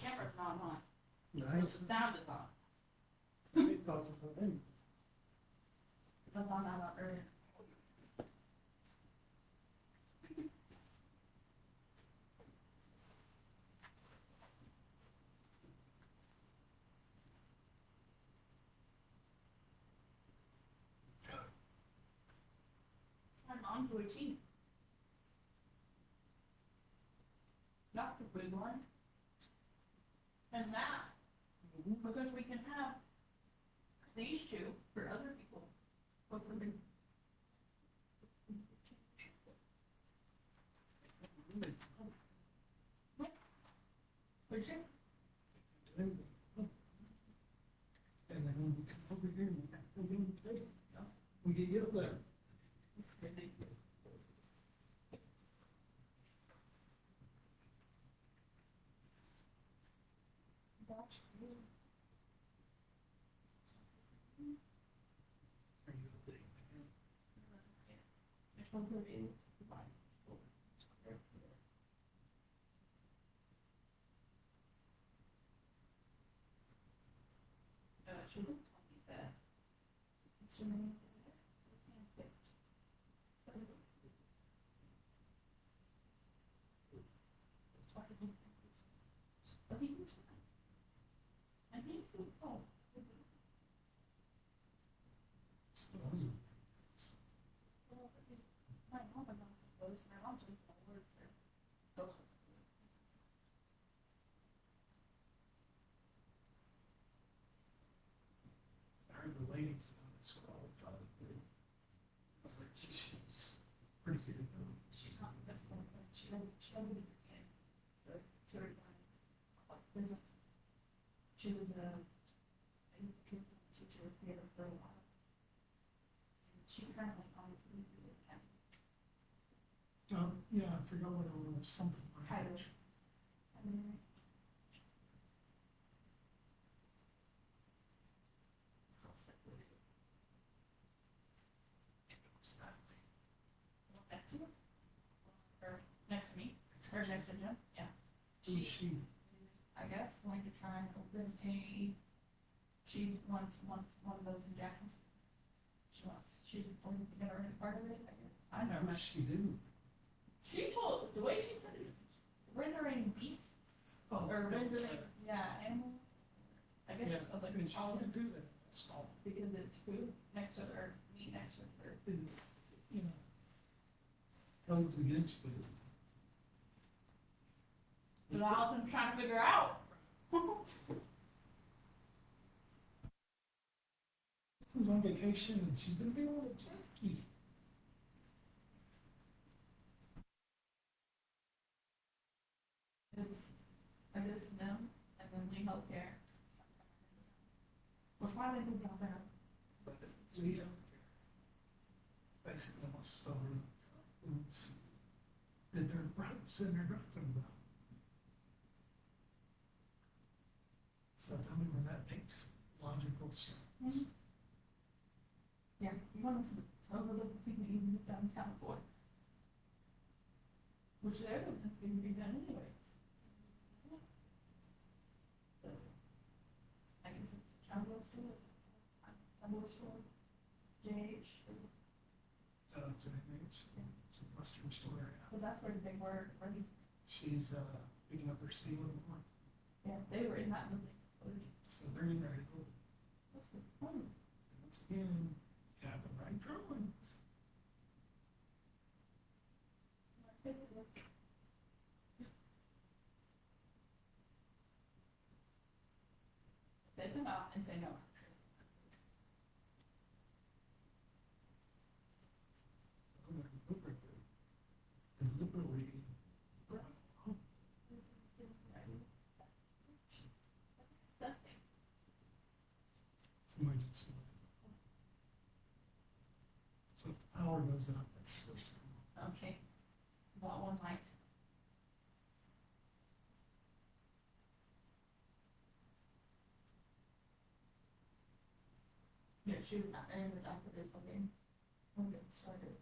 camera's not on. Nice. The sound is on. It talks about them. The one I got earlier. My mom's really cheap. Not the big one. And that, because we can have these two for other people. What's the big? What'd you say? And then when we come over here, we get yelled at. Which one would it be? She looked like that. What's your name? But he was fine. And he's so, oh. Well, my mom and I suppose, my mom's in the word for. I heard the ladies on this call, she's pretty good though. She's not the best one, but she doesn't be in the tourism business. She was a tourism teacher here for a while. And she currently owns the with him. Yeah, I forgot what it was, something like that. Kylie. And next year? Or next week, or next agenda, yeah. Who's she? I guess, going to try and open she wants one of those in Jackson. She's going to get already part of it, I guess. I don't know. What does she do? She told, the way she said it, rendering beef, Oh, or that was rendering, yeah, animal. I guess Yeah, she said like, and she all can do that, stall, because it's food next to her, meat next to her. you know, goes against it. But I'm trying to figure out. She's on vacation and she's been dealing with Jackie. It's, I guess them, and then Lee Healthcare. Which why they move down there? But it's Lee Healthcare. Basically wants to start that they're sitting there talking about. So tell me where that makes logical sense. Yeah, you want us to overlook the thing that you moved downtown for. Which they're going to be done anyways. I guess it's Cowboy Store, Cowboy Store, JH. It's a Western store area. Was that where they were, She's, picking up her steel in the morning. yeah, they were in that building. So they're getting ready to go. What's the point? Once again, have the right drawings. They come out and say no. Deliberately. It's emergency. So if the power goes out, that's supposed to come on. Okay, about one night. Yeah, she was not, and it was after this building, when it started.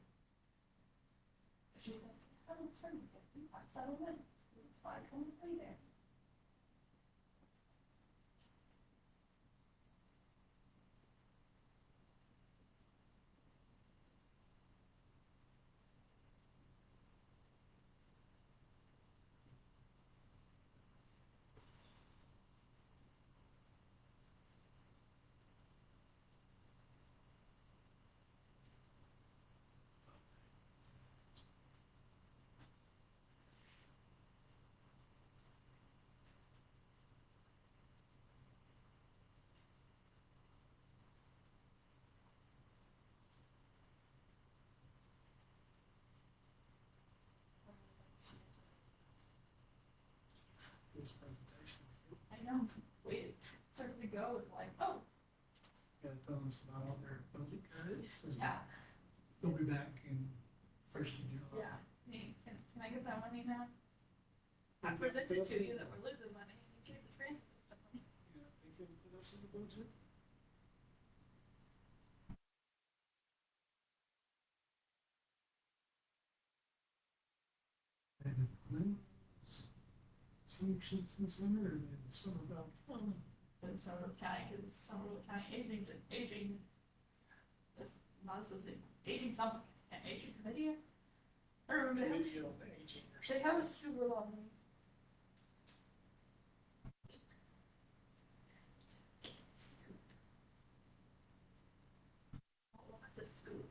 She said, I haven't started yet, we got 7 minutes, it's 5:23 there. this presentation. I know, we started to go with like, oh, Yeah, tell us about all their budget cuts, and yeah, they'll be back in first of July. yeah. Hey, can I get that money now? I presented to you that we're losing money, and you get the transit system money. Yeah, they couldn't put us in the budget. And the Glenrose Senior Citizen Center and then Somerville County. And Somerville County, because Somerville County aging, this, not associated, aging something, an aging committee? I remember they have, Committee on Aging or they have a super long name. Oh, that's a scoop.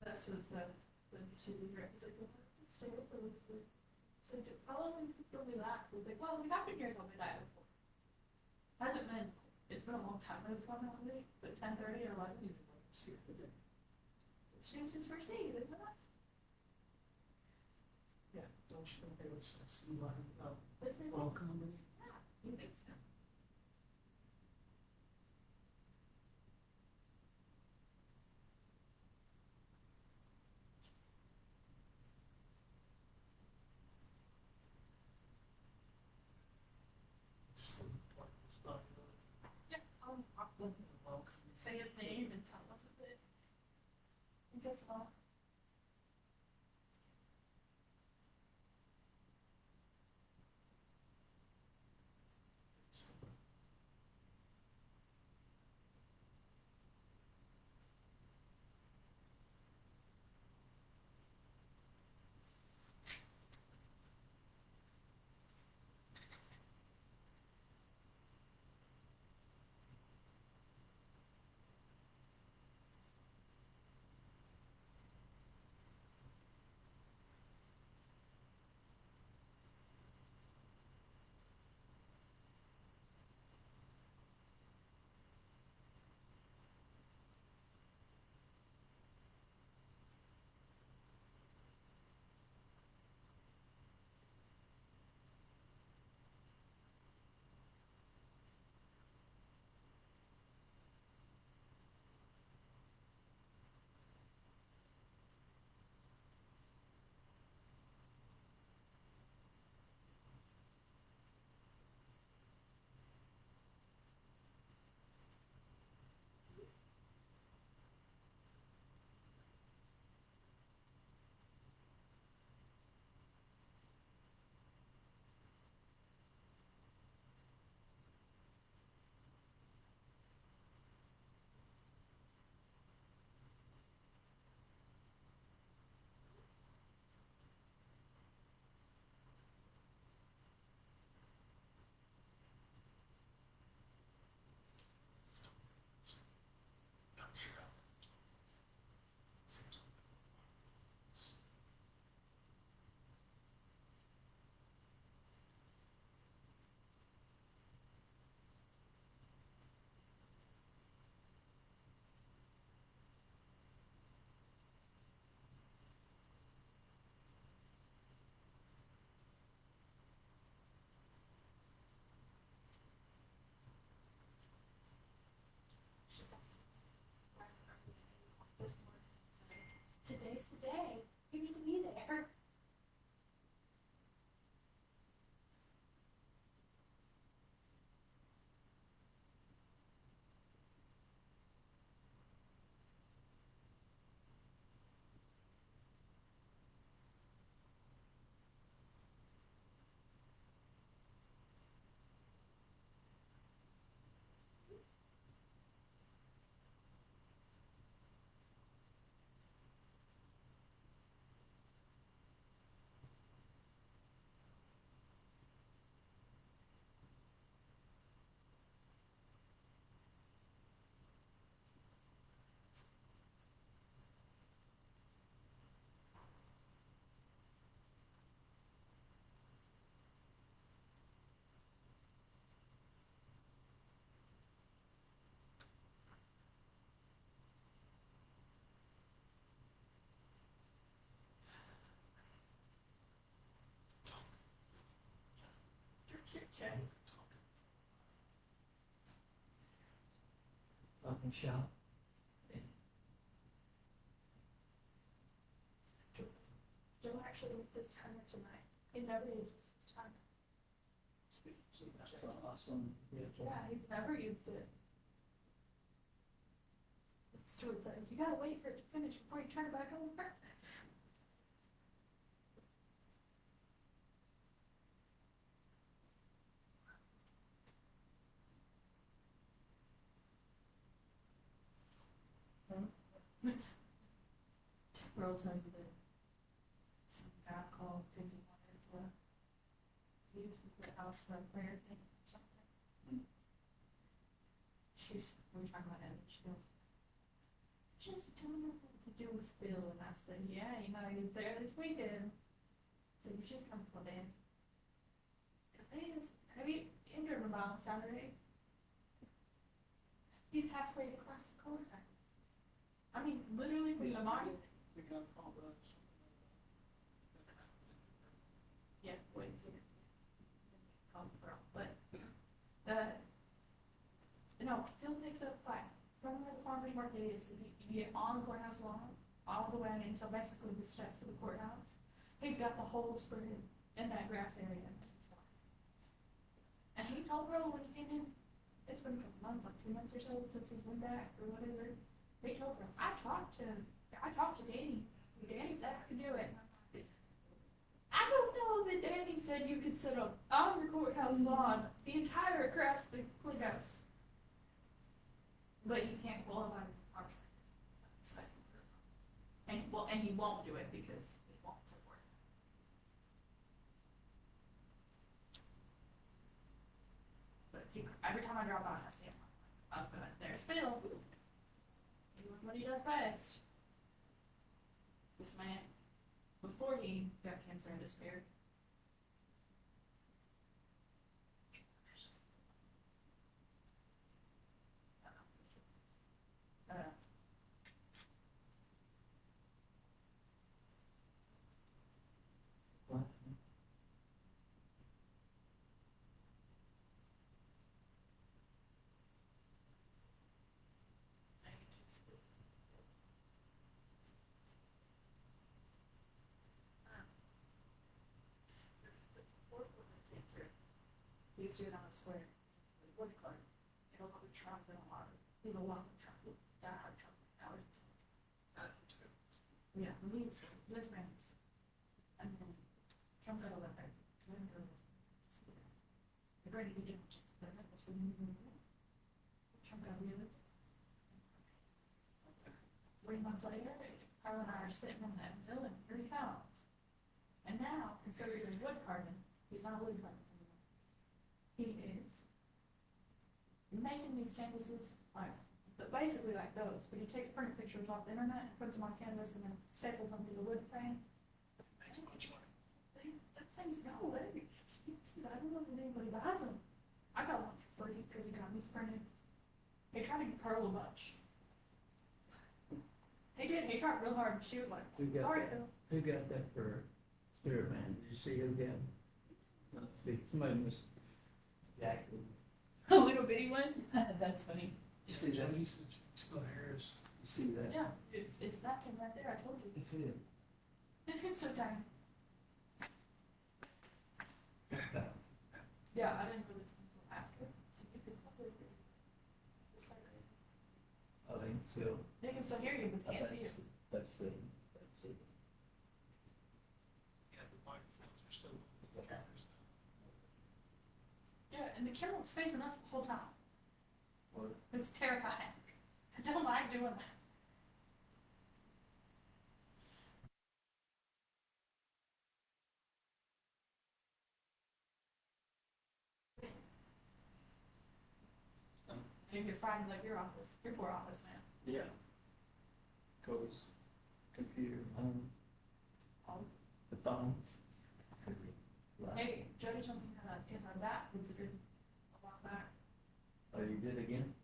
That's what the two reps like, well, let's stay with the Lucy. So how long has it been that? It was like, well, we have been here till midnight before. Hasn't been, it's been a long time, but it's gone that late, but 10:30 or 11, you can like see it. It's changed his first name, isn't it? Yeah, don't you think they would see like, Isn't it? all company? Yeah, you think so. Just like it's not, Yeah, I'll say his name and tell us a bit. I guess not. shop. Joe actually used his timer tonight. He never uses his timer. That's awesome. Yeah, he's never used it. Stuart said, you gotta wait for it to finish before you turn it back on. We'll tell you that some guy called because he wanted to use the courthouse for a prayer thing or something. We were talking about it, and she goes, just don't know what to do with Phil. And I said, yeah, you know, he was there this weekend. So you should come for them. Have you injured him on Saturday? He's halfway across the courthouse. I mean, literally from the market. Yeah, wait, but, Phil takes up like, from where the farmer's market is, you get on the courthouse lawn, all the way until basically the steps of the courthouse. He's got the whole spread in that grass area. And he told Roll when he came in, it's been a couple months, like 2 months or so since he's been back or whatever. He told her, I talked to Danny. Danny said I could do it. I don't know that Danny said you could sit up on the courthouse lawn, the entire across the courthouse. But you can't qualify for the and he won't do it because he won't support it. But every time I drive by, I see him. I'm good. There's Phil. He doing what he does best. This man, before he got cancer and despaired. He used to do it on a square, wood card. It'll go to Trump and a lot of, he's a lot of Trump, diehard Trump, Howard Trump. Yeah, this man's. And then Trump got a letter. The great he did, but that was really, really good. Trump got reelected. 3 months later, Carl and I are sitting in that building, here he comes. And now, considered a wood carving, he's not a wood carving. He is making these canvases, like, but basically like those, but he takes printed pictures off the internet, puts them on canvas, and then staples them to the wood frame. Makes a bunch of money. That thing's no way. I don't know if anybody buys them. I got one for free because he got these printed. He tried to curl a bunch. He did. He tried real hard. She was like, "Sorry, Phil." Who got that for Spirit Man? Did you see who got it? Let's see. Somebody must. Exactly. A little bitty one. That's funny. You see that? Scott Harris. You see that? Yeah, it's that thing right there. I told you. It's him. It's so tiny. Yeah, I didn't know this until after. So you could probably hear it. Just like that. I think so. They can still hear you, but they can't see you. That's it. That's it. Yeah, the microphones are still on the cameras. Yeah, and the camera was facing us the whole time. What? It was terrifying. I don't like doing that. And you're frightened like your office, your poor office, man. Yeah. Goes computer, the phones. Hey, Jody told me that if our back was good a while back. Oh, you did again?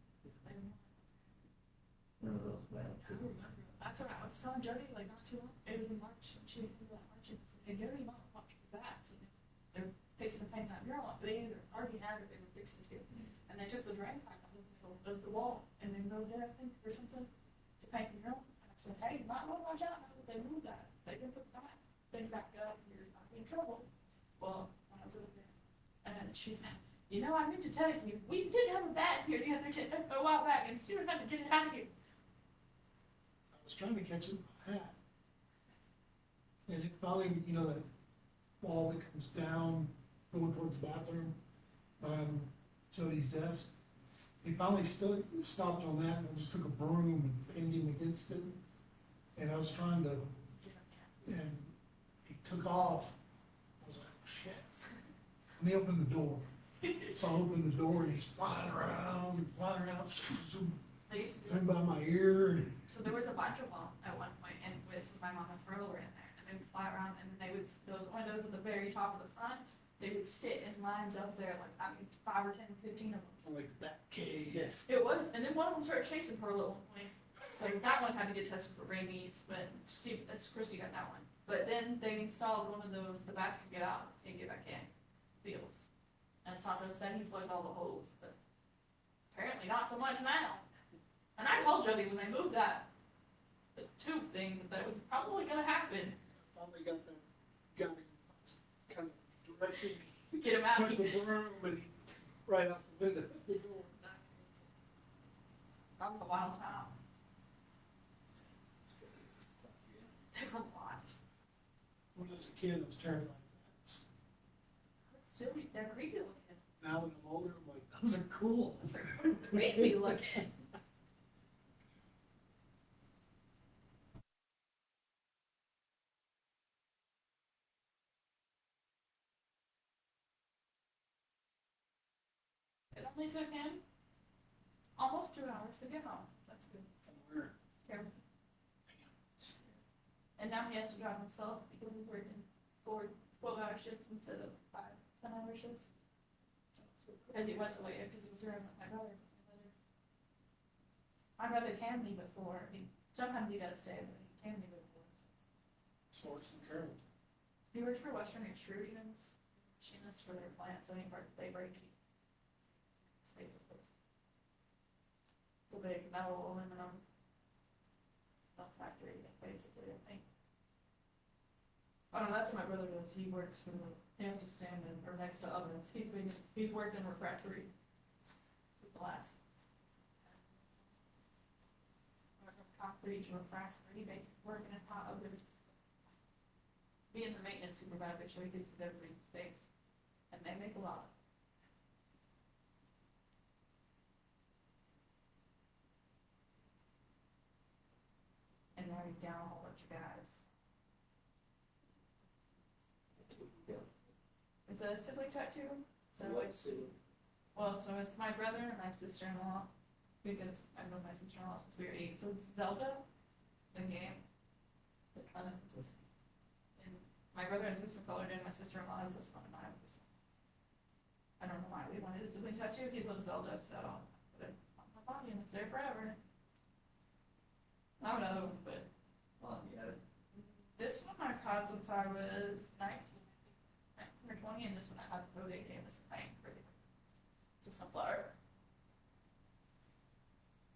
One of those I bats. remember. That's what I was telling Jody, like not too long. It was in March, and she was in March, and said, hey, Jody, mom, watch your bats. And they're facing the paint that girl. They either already had or they were fixing to. And they took the drain pipe out of the middle of the wall, and then road there, I think, or something, to paint the mural. And I said, hey, you might want to watch out, now that they moved that, they can put that thing back up, you're not in trouble. Well, when I was over there, and she said, you know, I meant to tell you, we did have a bat here the other day, a while back, and Stuart had to get it out of here. I was trying to catch it with my hat. And it finally, you know, that wall that comes down, going towards the bathroom, Jody's desk. He finally stopped on that, and I just took a broom and pinned him against it. And I was trying to, and he took off. I was like, oh, shit. And he opened the door. So I opened the door, and he's flying around, zoom by my ear. So there was a bunch of them at one point, and with my mom and Pearl were in there, and they would fly around, and they would, those windows at the very top of the front, they would sit in lines up there, like, I mean, 5 or 10, 15 of them. Like that cave. It was, and then one of them started chasing Pearl at one point, so that one had to get tested for rabies, but Christy got that one. But then they installed one of those, the bats could get out and get back in, deals. And Santos said he plugged all the holes, but apparently not so much now. And I told Jody when they moved that, the tube thing, that was probably gonna happen. Finally got them, got me kind of directed. Get him out. Put the broom and right out the window. That was a wild time. They were a lot. When I was a kid, I was terrified of bats. Still, they're creepy looking. Now when I'm older, I'm like, those are cool. Creepy looking. It only took him almost 2 hours to get home. That's good. Terrible. And now he has to drive himself because he's working 4 12-hour shifts instead of 5 10-hour shifts. Because he was away, because he was around with my brother. My brother can leave at 4. Sometimes he does stay, but he can leave at 4. Sports and curling. He works for Western Extrusions, machinist for their plants, any part that they break. Basically. So big metal, aluminum, factory, basically, I think. Oh no, that's what my brother does. He works for he has to stand in, or next to ovens. He's worked in refractory glass. Concrete, refractory, working in hot ovens. Being the maintenance supervisor, so he thinks of every mistake. And they make a lot. And now he's down a whole bunch of guys. It's a sibling tattoo, so it's, well, so it's my brother and my sister-in-law, because I've known my sister-in-law since we were 8, so it's Zelda, the game. And my brother has this one colored in, my sister-in-law has this one, and I have this one. I don't know why we wanted a sibling tattoo, he loves Zelda, so I put it on my body and it's there forever. I have another one, but, well, yeah. This one I've had since I was 19 or 20, and this one I had the Rode game. This is my birthday. It's a sunflower.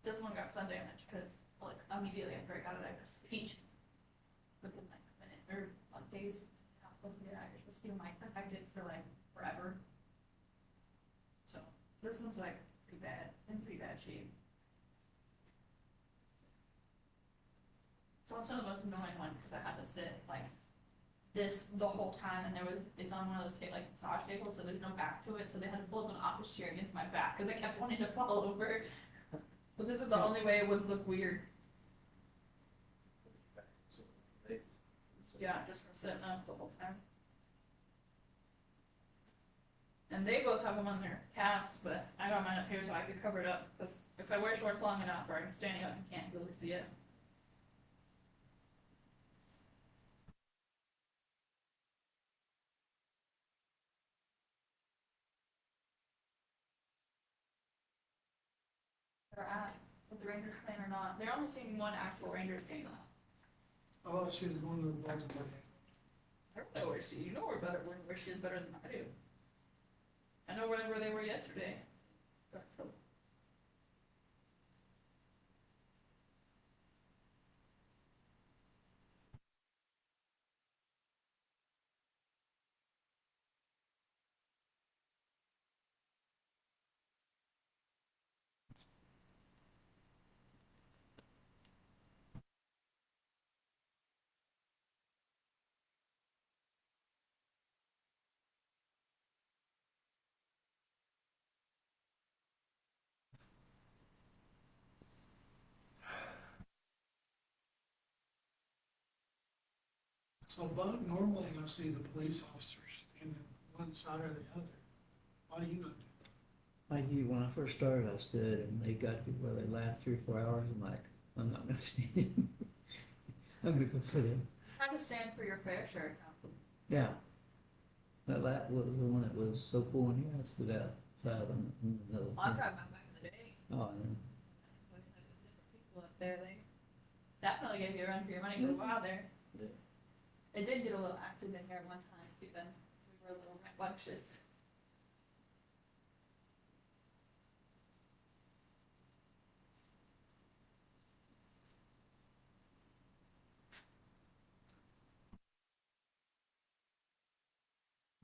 This one got sun damage because, like, immediately after I got it, I was peached within like a minute or days. I was supposed to get it. It was supposed to be micro-infected for like forever. So this one's like pretty bad, in pretty bad shape. So it's one of the most annoying ones because I had to sit like this the whole time, and it's on one of those like massage tables, so there's no back to it, so they had to build an office chair against my back because I kept wanting to fall over. But this is the only way it wouldn't look weird. Yeah, just from sitting up the whole time. And they both have them on their calves, but I got mine up here so I could cover it up, because if I wear shorts long enough or I'm standing up, you can't really see it. They're at, with the Rangers playing or not. They're only seeing one actual Rangers game. Oh, she was going to the Baltimore. I don't know where she, you know where she is better than I do. I know where they were yesterday. So, but normally I see the police officers standing one side or the other. Why do you not do I do, when I first started, I stood and they got to where they last 3 or 4 hours. I'm like, I'm not gonna stand. I'm gonna go sit in. How to stand for your fair share, council. Yeah. But that was the one that was so cool and I stood outside in the middle. I'm talking about back in the day. Oh, yeah. With the different people up there, they definitely gave you a run for your money for a while there. Yeah. It did get a little active in here one time, Stephen. We were a little rambunctious.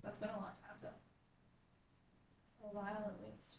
That's been a long time though. A while at least.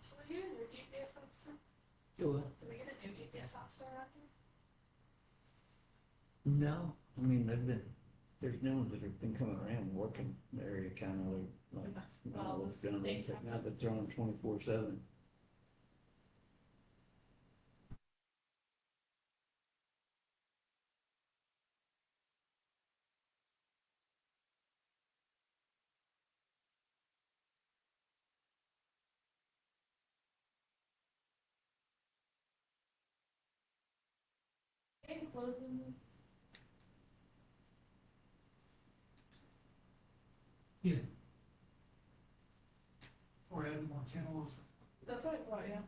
Were you a new GPS officer? Do what? Did we get a new GPS officer around here? No, I mean, there's new ones that have been coming around working the area kind of like, I don't know what's going on, but now they're throwing 24/7. Hey, closing. Yeah. Or add more kennels. That's what I thought, yeah.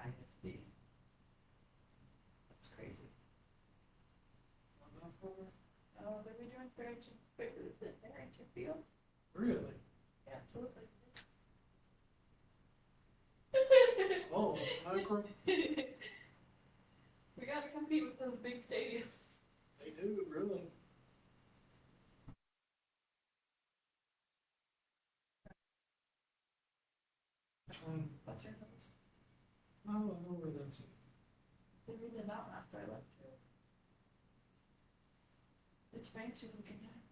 ISD. That's crazy. Oh, they're redoing Barrington Field? Really? Yeah, totally. Oh, micro, We gotta compete with those big stadiums. they do, really. Which one? What's your nose? Oh, I know where that's at. They read it out after I left here. It's fancy looking at.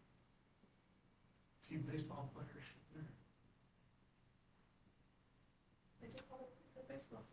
Few baseball players there. They did all the baseball.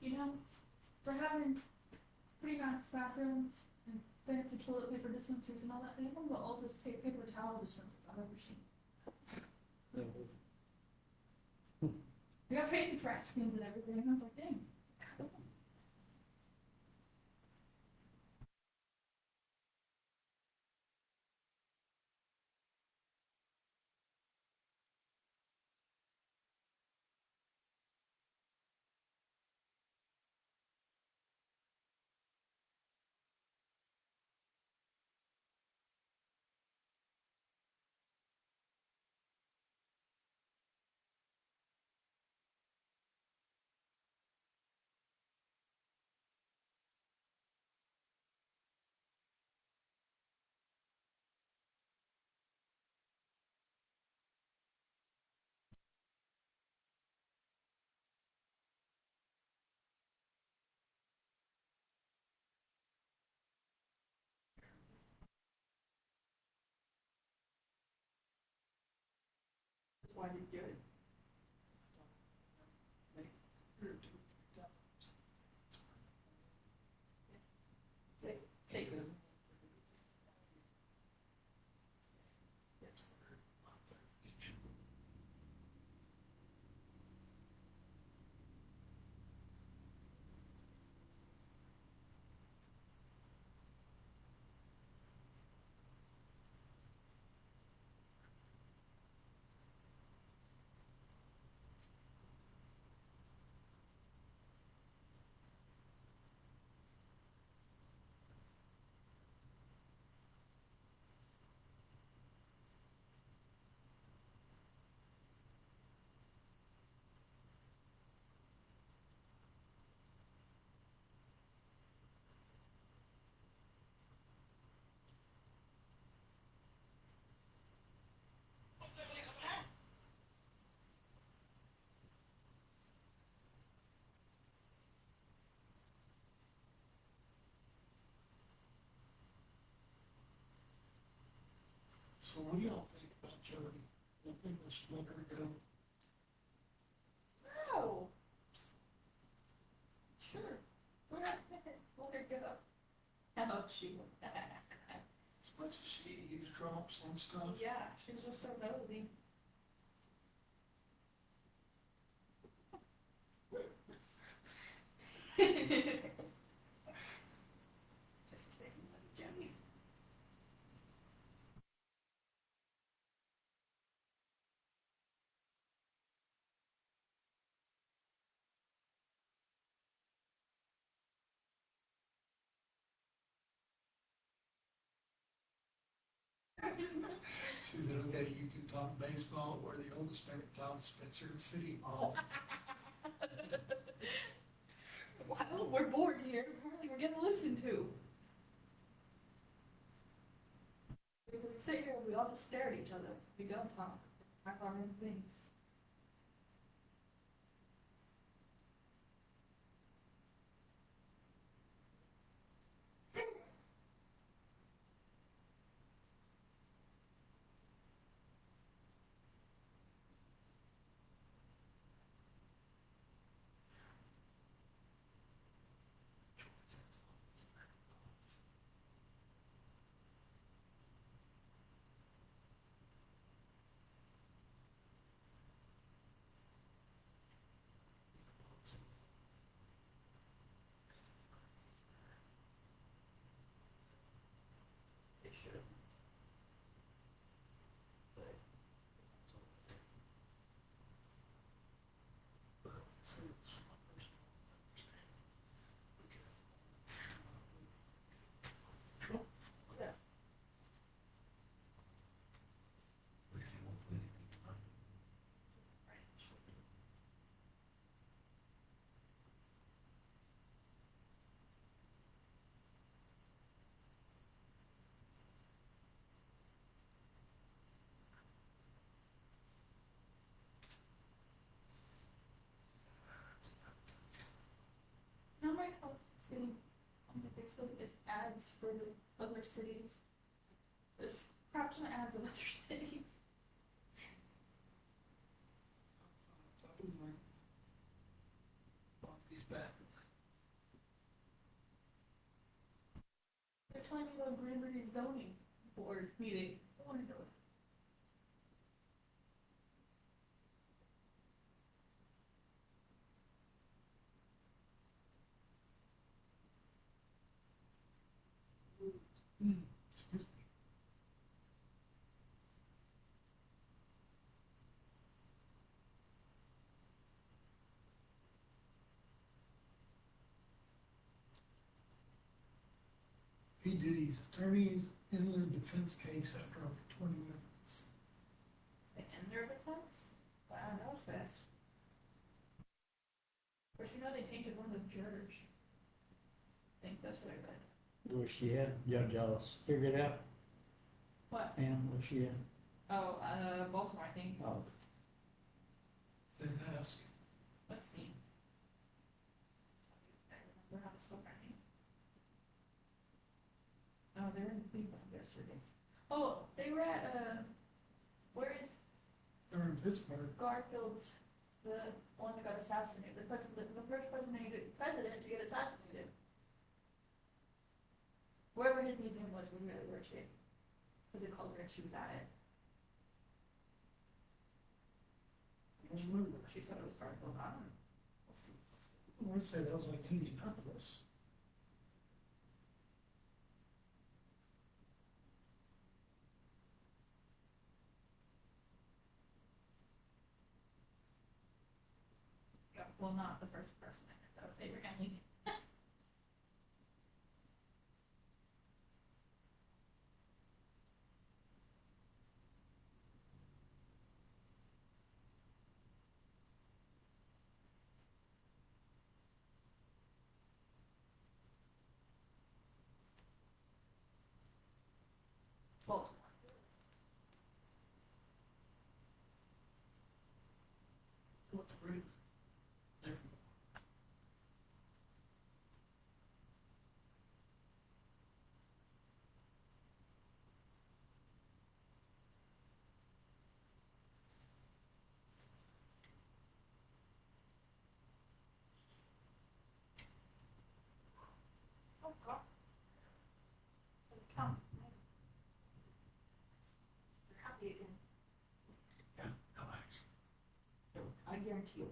You know, for having pretty nice bathrooms and fancy toilet paper dispensers and all that, they have one of the oldest paper towel dispensers I've ever seen. They got fancy trash cans and everything, and I was like, dang. That's why I didn't do it. Say good. So what do y'all think about Jody? I think we should let her go. No. Sure. Go ahead, let her go. Oh, she would. As much as she eavesdrops on stuff. Yeah, she's just so nosy. Just kidding, Jimmy. She said, okay, you can talk baseball, or the oldest man can talk Spencer and City Hall. Well, we're bored here. Apparently we're getting listened to. We can sit here and we all just stare at each other. We don't talk. Talk our own things. So it's my personal understanding. Because Yeah. because he won't put anything in my Now my health is getting on my Facebook is ads for the other cities. There's crap ton of ads of other cities. He's back. They're telling me about Granbury's zoning board meeting. I wanna go. Excuse me. P. Diddy's attorneys in their defense case after over 20 minutes. They end their defense? Wow, that was fast. Of course, you know they tainted one with George. I think that's what I read. Where's she at? Y'all just figured out? What? And where's she at? Oh, Baltimore, I think. Oh, Didn't ask. Let's see. I remember how to spell her name. Oh, they were in Cleveland yesterday. Oh, they were at, where is They're in Pittsburgh. Garfield's, the one that got assassinated, the first president to get assassinated. Wherever his museum was, we really were shape. Cause it called her and she was at it. I don't remember. She said it was Garfield, I don't know. We'll see. I would say that was like Indianapolis. Yeah, well, not the first president, that was Abraham Lincoln. Baltimore. What the root? Oh. Happy again. I guarantee you.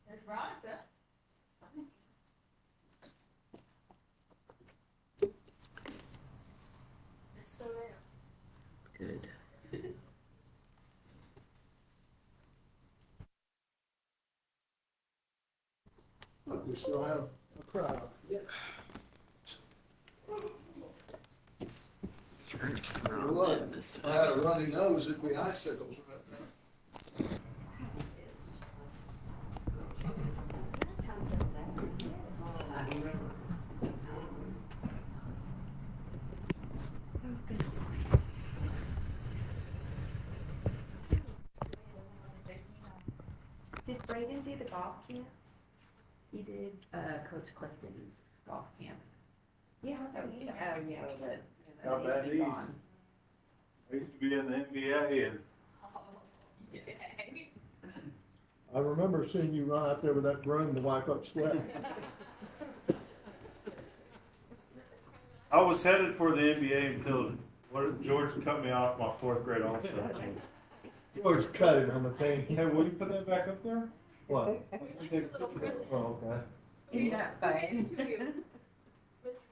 There's Veronica. It's still there. Good. Look, we still have a crowd. Look, I had a runny nose, it'd be icicles right now. Did Braden do the golf camps? He did, Coach Clifton's golf camp. Yeah. Oh, yeah. Not bad easy. I used to be in the NBA and I remember seeing you run out there with that broom to wipe up sweat. I was headed for the NBA until George cut me off my fourth grade also. George cut it on the team. Hey, will you put that back up there? What? Oh, okay. You're not fine. Mr.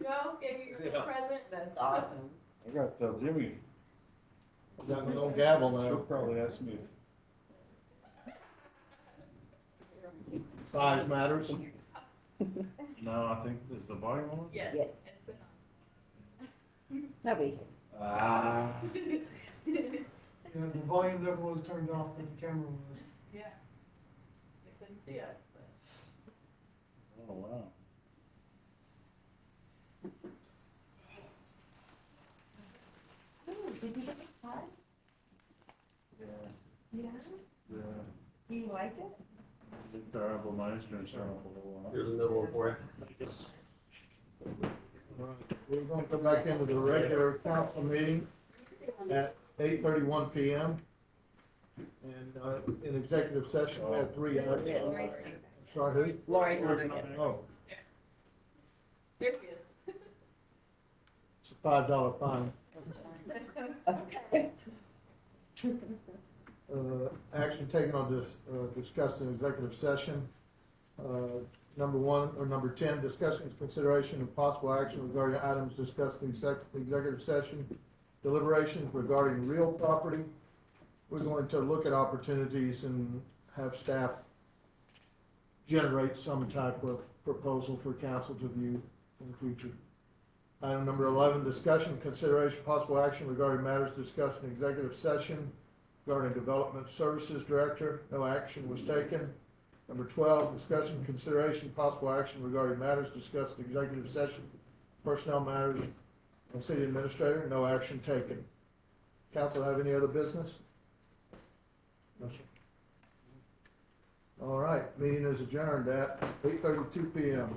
Joe gave you your Yeah. present. That's awesome. I gotta tell Jimmy. Got my own gavel He'll now. probably ask me. Size matters. No, I think, is the volume on? Yes. Yes. It's been on. That'll be. Ah. Yeah, the volume never was turned off, but the camera was. Yeah. They couldn't see us, but. Oh, wow. Ooh, did you get the slide? Yeah, Yeah. yeah. Do you like it? It's terrible, my instrument's terrible. You're the middle of work. We're gonna go back into the regular council meeting at 8:31 PM. And, in executive session, we had 3 items. Sorry, who? Lori Nonagon. Oh, Here she is. it's a $5 fine. Action taken on this, discussed in executive session. Number 10, discussion, consideration, and possible action regarding items discussed in executive session, deliberations regarding real property. We're going to look at opportunities and have staff generate some type of proposal for council to view in the future. Item number 11, discussion, consideration, possible action regarding matters discussed in executive session regarding Development Services Director. No action was taken. Number 12, discussion, consideration, possible action regarding matters discussed in executive session, personnel matters, and city administrator. No action taken. Council have any other business? No, sir. All right, meeting is adjourned at 8:32 p.m.